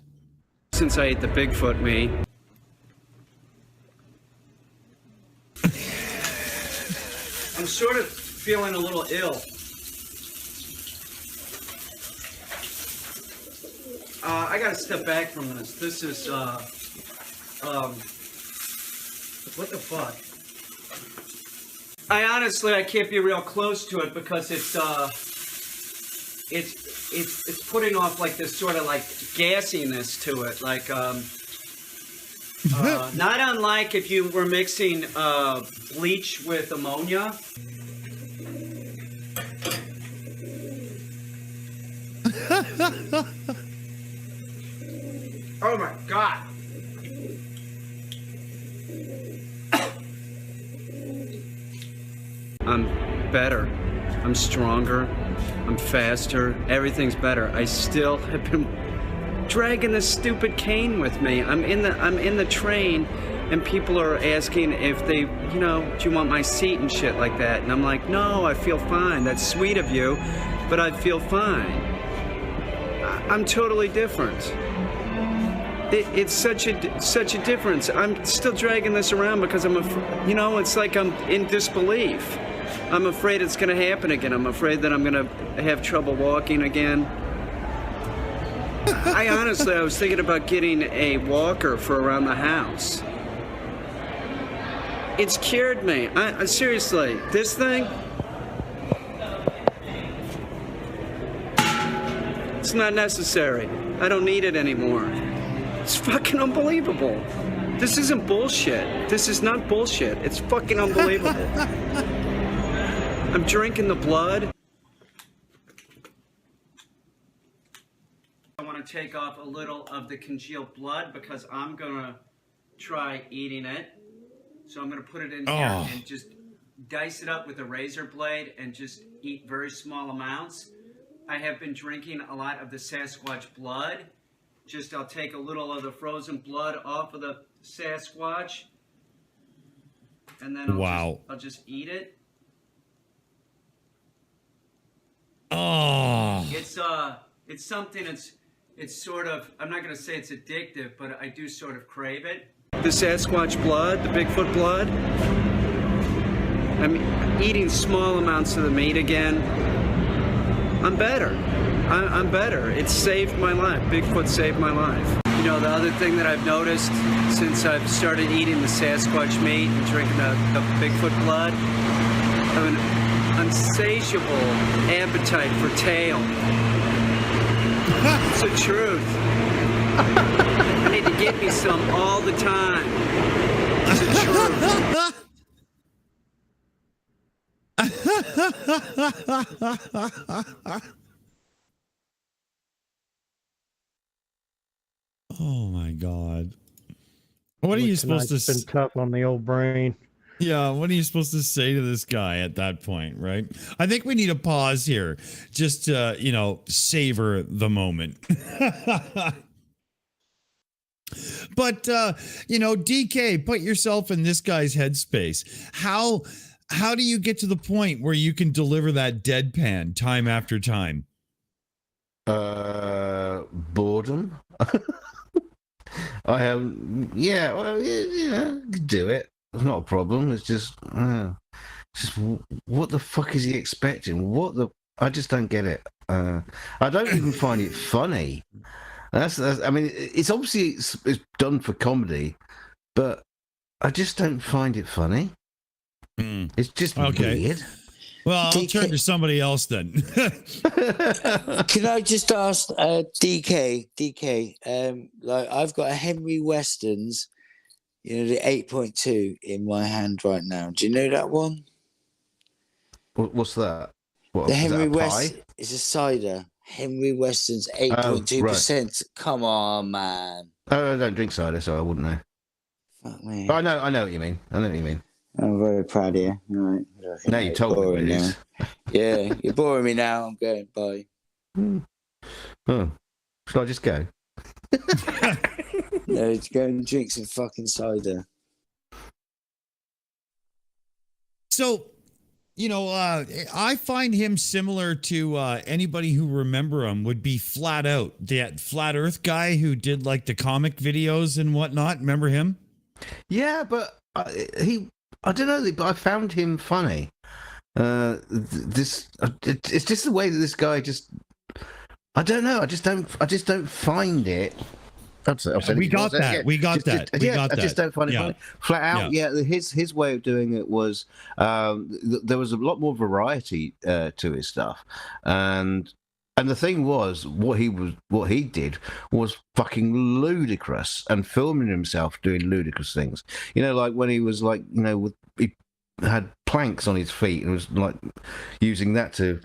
Since I ate the Bigfoot meat. I'm sort of feeling a little ill. I gotta step back from this. This is, what the fuck? I can't be real close to it because it's putting off like this sort of like gassiness to it, like not unlike if you were mixing bleach with ammonia. Oh my god. I'm better. I'm stronger. I'm faster. Everything's better. I still have been dragging this stupid cane with me. I'm in the train, and people are asking if they, do you want my seat and shit like that? And I'm like, no, I feel fine. That's sweet of you, but I feel fine. I'm totally different. It's such a difference. I'm still dragging this around because it's like I'm in disbelief. I'm afraid it's going to happen again. I'm afraid that I'm going to have trouble walking again. I was thinking about getting a walker for around the house. It's cured me. Seriously, this thing, it's not necessary. I don't need it anymore. It's fucking unbelievable. This isn't bullshit. This is not bullshit. It's fucking unbelievable. I'm drinking the blood. I want to take off a little of the congealed blood because I'm going to try eating it. So I'm going to put it in here and just dice it up with a razor blade and just eat very small amounts. I have been drinking a lot of the Sasquatch blood. I'll take a little of the frozen blood off of the Sasquatch, and then I'll just eat it. Oh, it's something. It's sort of. I'm not gonna say it's addictive, but I do sort of crave it. The Sasquatch blood, the Bigfoot blood. I'm eating small amounts of the meat again. I'm better. I'm better. It saved my life. Bigfoot saved my life. The other thing that I've noticed since I've started eating the Sasquatch meat and drinking the Bigfoot blood, I have an insatiable appetite for tail. It's the truth. I need to get me some all the time. It's the truth. Oh my god. What are you supposed to say? Been tough on the old brain. Yeah, what are you supposed to say to this guy at that point, right? I think we need a pause here. Just savor the moment. But DK, put yourself in this guy's headspace. How how do you get to the point where you can deliver that deadpan time after time? Boredom. I have, yeah, well, yeah, I could do it. It's not a problem. It's just what the fuck is he expecting? I just don't get it. I don't even find it funny. That's I mean, it's obviously it's done for comedy, but I just don't find it funny. It's just weird. Well, I'll turn to somebody else then. Can I just ask DK? Like I've got a Henry Weston's, the 8.2 in my hand right now. Do you know that one? What's that? What, the Henry West is a cider. Henry Weston's 8.2%. Come on, man. Oh, I don't drink cider, so I wouldn't know. Fuck me. But I know what you mean. I'm very proud of you. All right. Now you told me what it is. Yeah, you're boring me now. I'm going. Bye. Oh, should I just go? No, just go and drink some fucking cider. So, I find him similar to anybody who remember him would be Flat Out, that Flat Earth guy who did like the comic videos and whatnot. Remember him? Yeah, but I don't know, but I found him funny. It's just the way that this guy I don't know. I just don't find it. We got that. I just don't find it funny. Flat out, his way of doing it was there was a lot more variety to his stuff, and the thing was what he did was fucking ludicrous, and filming himself doing ludicrous things. Like when he was like, he had planks on his feet and was like using that to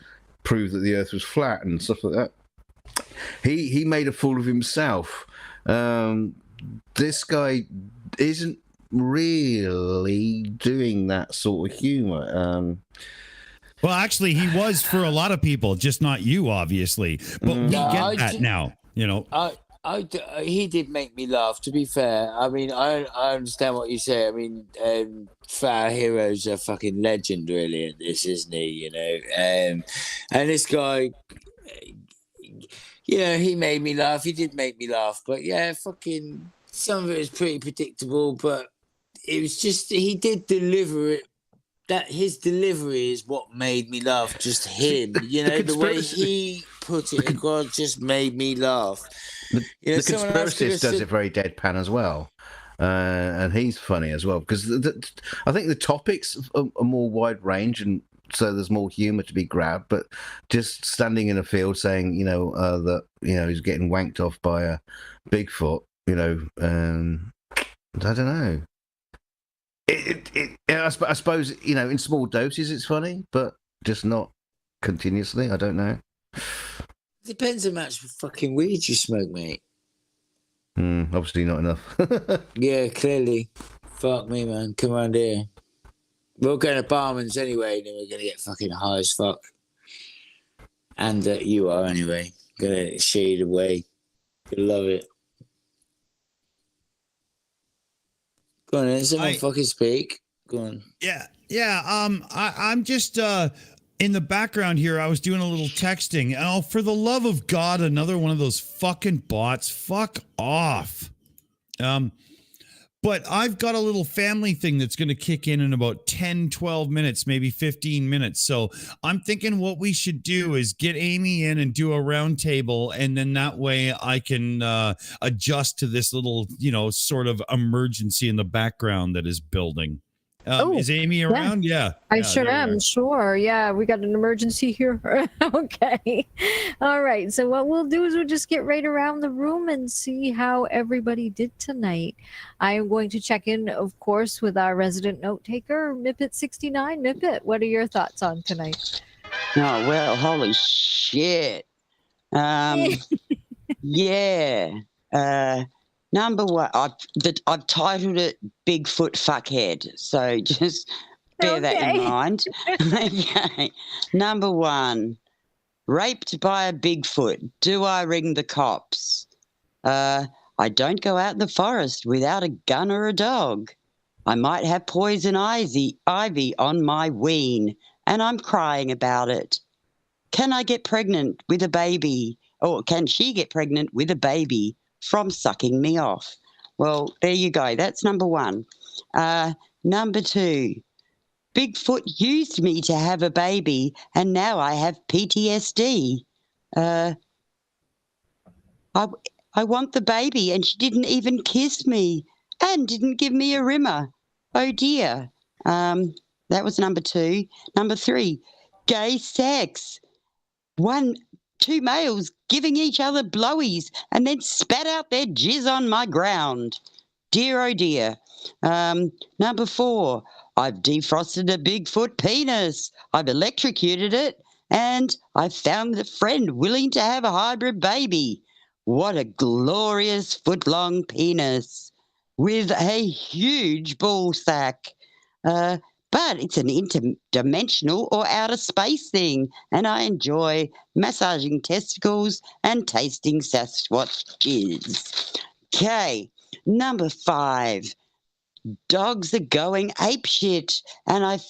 prove that the Earth was flat and stuff like that. He made a fool of himself. This guy isn't really doing that sort of humor. Well, actually, he was for a lot of people, just not you, obviously. But we get that now, he did make me laugh, to be fair. I mean, I understand what you say. I mean, Fat Hero's a fucking legend, really, at this, isn't he? And this guy, he made me laugh. He did make me laugh. But, fucking some of it was pretty predictable. But it was just, he did deliver it. That his delivery is what made me laugh. Just him, the way he put it across just made me laugh. The conspiracist does it very deadpan as well, and he's funny as well because I think the topics are more wide range, and so there's more humour to be grabbed. But just standing in a field saying, that he's getting wanked off by a Bigfoot, I don't know. I suppose in small doses it's funny, but just not continuously. I don't know. Depends how much fucking weed you smoke, mate. Obviously not enough. Yeah, clearly. Fuck me, man. Come around here. We're going to Barman's anyway, then we're going to get fucking high as fuck. And you are anyway. Gonna shade away. Gonna love it. Go on, then. Someone fucking speak. Go on. Yeah. I'm just in the background here. I was doing a little texting. Oh, for the love of God, another one of those fucking bots. Fuck off. But I've got a little family thing that's going to kick in about 10, 12 minutes, maybe 15 minutes. So I'm thinking what we should do is get Aimee in and do a round table. And then that way I can adjust to this little, sort of emergency in the background that is building. Is Aimee around? Yeah. I sure am. Sure. Yeah, we got an emergency here. Okay. All right. So what we'll do is we'll just get right around the room and see how everybody did tonight. I am going to check in, of course, with our resident note taker, Mipet69. Mipet, what are your thoughts on tonight? Oh, well, holy shit. Yeah. Number one, I've titled it Bigfoot Fuckhead, so just bear that in mind. Okay. Number one, raped by a Bigfoot. Do I ring the cops? I don't go out in the forest without a gun or a dog. I might have poison ivy on my ween, and I'm crying about it. Can I get pregnant with a baby, or can she get pregnant with a baby from sucking me off? Well, there you go. That's number one. Number two, Bigfoot used me to have a baby, and now I have PTSD. I want the baby, and she didn't even kiss me and didn't give me a rimmer. Oh, dear. That was number two. Number three, gay sex. Two males giving each other blowies and then spat out their jizz on my ground. Dear, oh, dear. Number four, I've defrosted a Bigfoot penis. I've electrocuted it, and I found a friend willing to have a hybrid baby. What a glorious foot-long penis with a huge ball sack. But it's an interdimensional or outer space thing, and I enjoy massaging testicles and tasting Sasquatch jizz. Okay, number five, dogs are going apeshit, and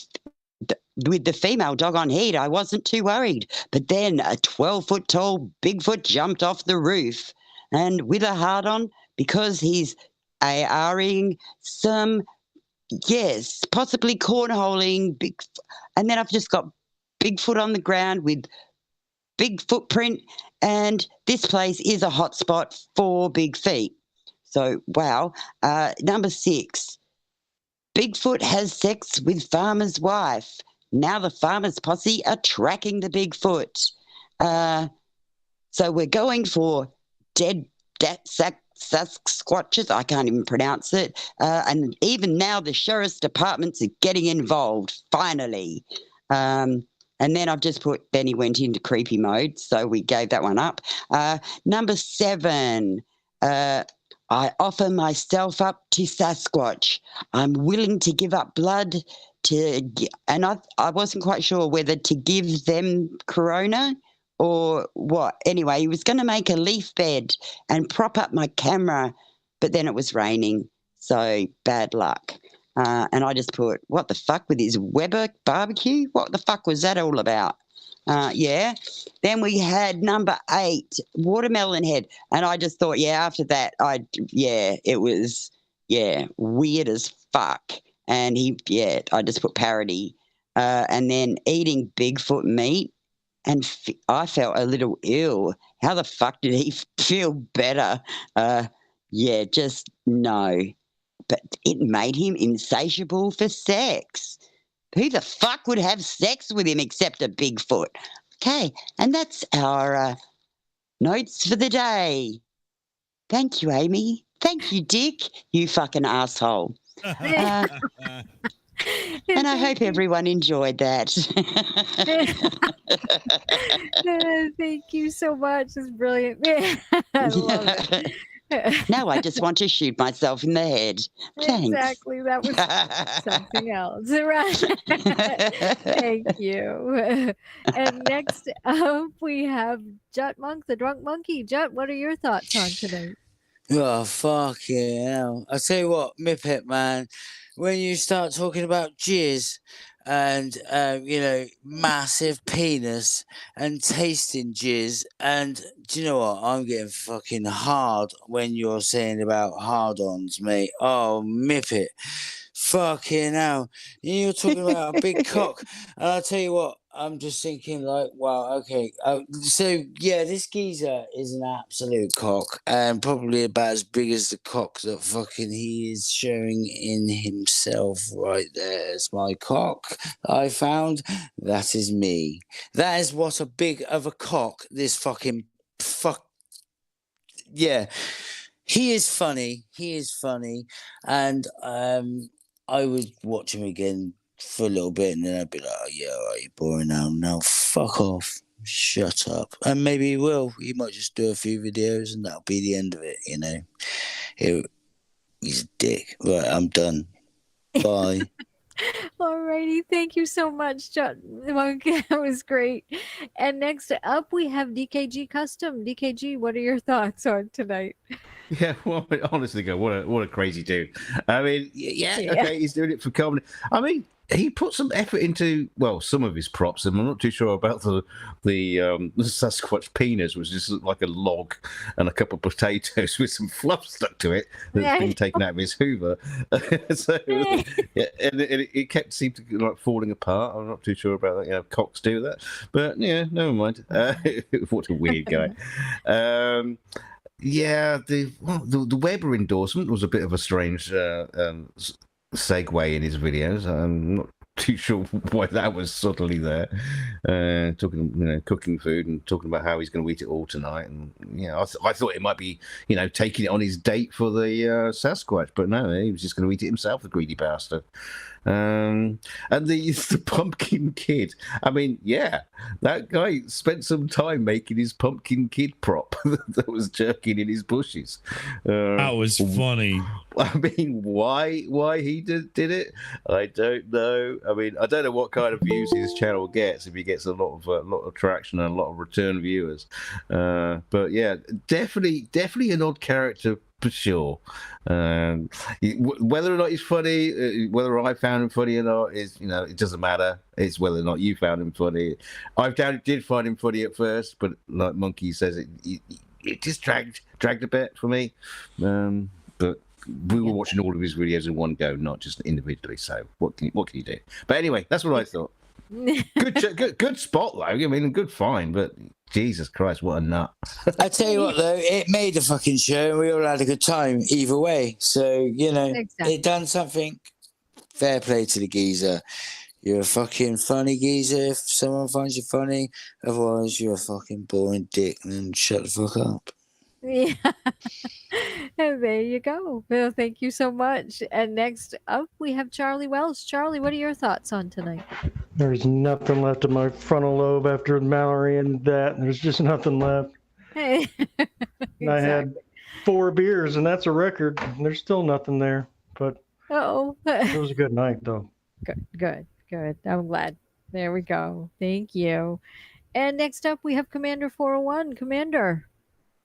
with the female dog on heat, I wasn't too worried. But then a 12-foot-tall Bigfoot jumped off the roof, and with a hard-on because he's ARing some, yes, possibly cornholing. And then I've just got Bigfoot on the ground with big footprint, and this place is a hotspot for big feet. So, wow. Number six, Bigfoot has sex with farmer's wife. Now the farmer's posse are tracking the Bigfoot. So we're going for dead Sasquatches. I can't even pronounce it. And even now the sheriff's departments are getting involved, finally. And then I've just put Benny went into creepy mode, so we gave that one up. Number seven, I offer myself up to Sasquatch. I'm willing to give up blood and I wasn't quite sure whether to give them corona or what. Anyway, he was going to make a leaf bed and prop up my camera, but then it was raining, so bad luck. And I just put, what the fuck with his Weber barbecue? What the fuck was that all about? Yeah. Then we had number 8, watermelon head. And I just thought, after that, it was, weird as fuck. And I just put parody. And then eating Bigfoot meat. And I felt a little ill. How the fuck did he feel better? Just no. But it made him insatiable for sex. Who the fuck would have sex with him except a Bigfoot? Okay, and that's our notes for the day. Thank you, Aimee. Thank you, Dick, you fucking asshole. And I hope everyone enjoyed that. Thank you so much. It's brilliant. I love it. Now I just want to shoot myself in the head. Thanks. Exactly. That was something else. Right. Thank you. And next up, we have Jut Monk, the Drunk Monkey. Jut, what are your thoughts on today? Oh, fuck yeah. I'll tell you what, Mipet, man, when you start talking about jizz and, massive penis and tasting jizz, and do you know what? I'm getting fucking hard when you're saying about hard-ons, mate. Oh, Mipet. Fucking hell. You're talking about a big cock. And I'll tell you what, I'm just thinking like, wow, okay. This geezer is an absolute cock and probably about as big as the cock that fucking he is showing in himself right there. It's my cock I found. That is me. That is what a big of a cock this fucking yeah. He is funny. And I would watch him again for a little bit, and then I'd be like, oh, yeah, all right, you're boring now. Now, fuck off. Shut up. And maybe he will. He might just do a few videos, and that'll be the end of it, you know. He's a dick. Right, I'm done. Bye. Alrighty, thank you so much, John. That was great. And next up, we have DKG Custom. DKG, what are your thoughts on tonight? Yeah, well, honestly, what a crazy dude. I mean, yeah, okay, he's doing it for comedy. I mean, he put some effort into some of his props, and I'm not too sure about the Sasquatch penis, which just looked like a log and a couple of potatoes with some fluff stuck to it that's been taken out of his Hoover. So and it kept seemed to like falling apart. I'm not too sure about that. You know, cocks do that, but yeah, never mind. What a weird guy. Yeah, the Weber endorsement was a bit of a strange segue in his videos. I'm not too sure why that was subtly there. Talking, cooking food and talking about how he's going to eat it all tonight. And I thought it might be, taking it on his date for the Sasquatch, but no, he was just going to eat it himself, the greedy bastard. And the pumpkin kid. I mean, yeah, that guy spent some time making his pumpkin kid prop that was jerking in his bushes. That was funny. I mean, why he did it? I don't know. I mean, I don't know what kind of views his channel gets if he gets a lot of traction and a lot of return viewers. But yeah, definitely an odd character. For sure. Whether or not he's funny, whether I found him funny or not, is it doesn't matter. It's whether or not you found him funny. Did find him funny at first, but like Monkey says, it just dragged a bit for me. But we were watching all of his videos in one go, not just individually. So what can you do? But anyway, that's what I thought. Good spot though. I mean, good find, but Jesus Christ, what a nut! I tell you what, though, it made a fucking show, and we all had a good time either way. So it done something. Fair play to the geezer. You're a fucking funny geezer if someone finds you funny. Otherwise, you're a fucking boring dick, and shut the fuck up. Yeah. And there you go. Well, thank you so much. And next up, we have Charlie Welch. Charlie, what are your thoughts on tonight? There's nothing left of my frontal lobe after Mallory and that. There's just nothing left. Exactly. And I had 4 beers, and that's a record. There's still nothing there. But it was a good night, though. Good. I'm glad. There we go. Thank you. And next up, we have Commander 401. Commander,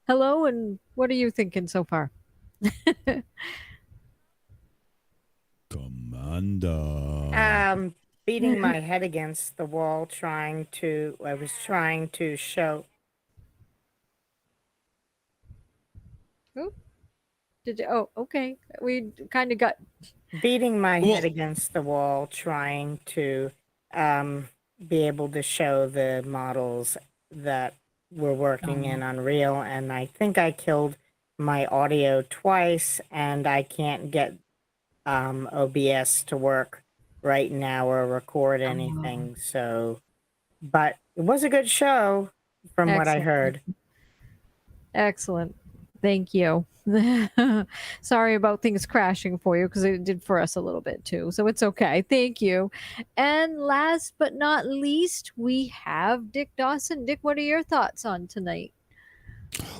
hello, and what are you thinking so far? Commander. Beating my head against the wall, I was trying to show. Okay. We kind of got beating my head against the wall, trying to be able to show the models that were working in Unreal, and I think I killed my audio twice, and I can't get OBS to work right now or record anything. So, but it was a good show from what I heard. Excellent. Thank you. Sorry about things crashing for you, because it did for us a little bit too. So it's okay. Thank you. And last but not least, we have Dick Dawson. Dick, what are your thoughts on tonight?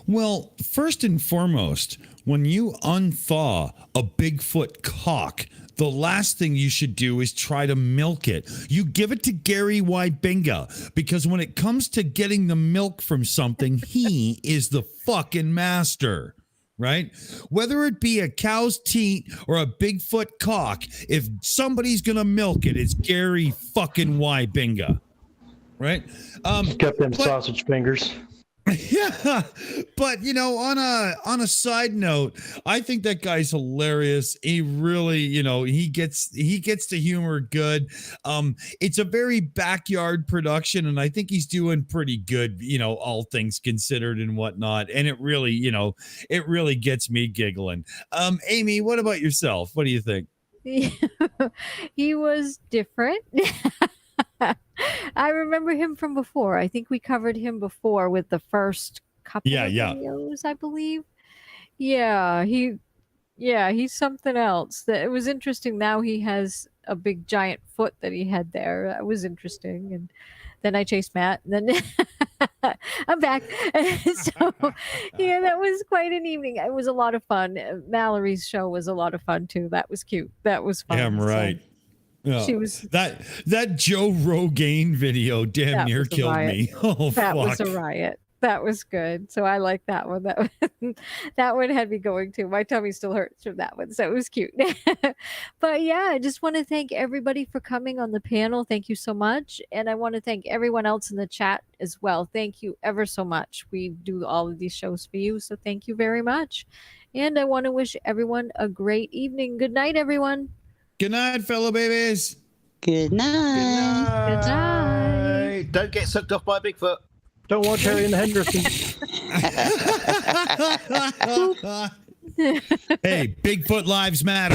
Well, first and foremost, when you unthaw a Bigfoot cock, the last thing you should do is try to milk it. You give it to Gary Wybinga, because when it comes to getting the milk from something, he is the fucking master, right? Whether it be a cow's teat or a Bigfoot cock, if somebody's going to milk it, it's Gary fucking Wybinga, right? Got them sausage fingers. Yeah, but on a side note, I think that guy's hilarious. He really, he gets the humor good. It's a very backyard production, and I think he's doing pretty good, all things considered and whatnot. And it really gets me giggling. Aimee, what about yourself? What do you think? He was different. I remember him from before. I think we covered him before with the first couple of videos, I believe. Yeah, he's something else. It was interesting. Now he has a big giant foot that he had there. That was interesting. And then I chased Matt, and then I'm back. So yeah, that was quite an evening. It was a lot of fun. Mallory's show was a lot of fun too. That was cute. That was fun. Yeah, I'm right. Yeah. She was that Joe Rogan video damn near killed me. Oh, that fuck. was a riot. That was good. So I like that one. That one had me going too. My tummy still hurts from that one. So it was cute. But yeah, I just want to thank everybody for coming on the panel. Thank you so much. And I want to thank everyone else in the chat as well. Thank you ever so much. We do all of these shows for you. So thank you very much. And I want to wish everyone a great evening. Good night, everyone. Good night, fellow babies. Good night. Good night. Don't get sucked off by a Bigfoot. Don't watch Harry and the Hendersons. Hey, Bigfoot lives matter.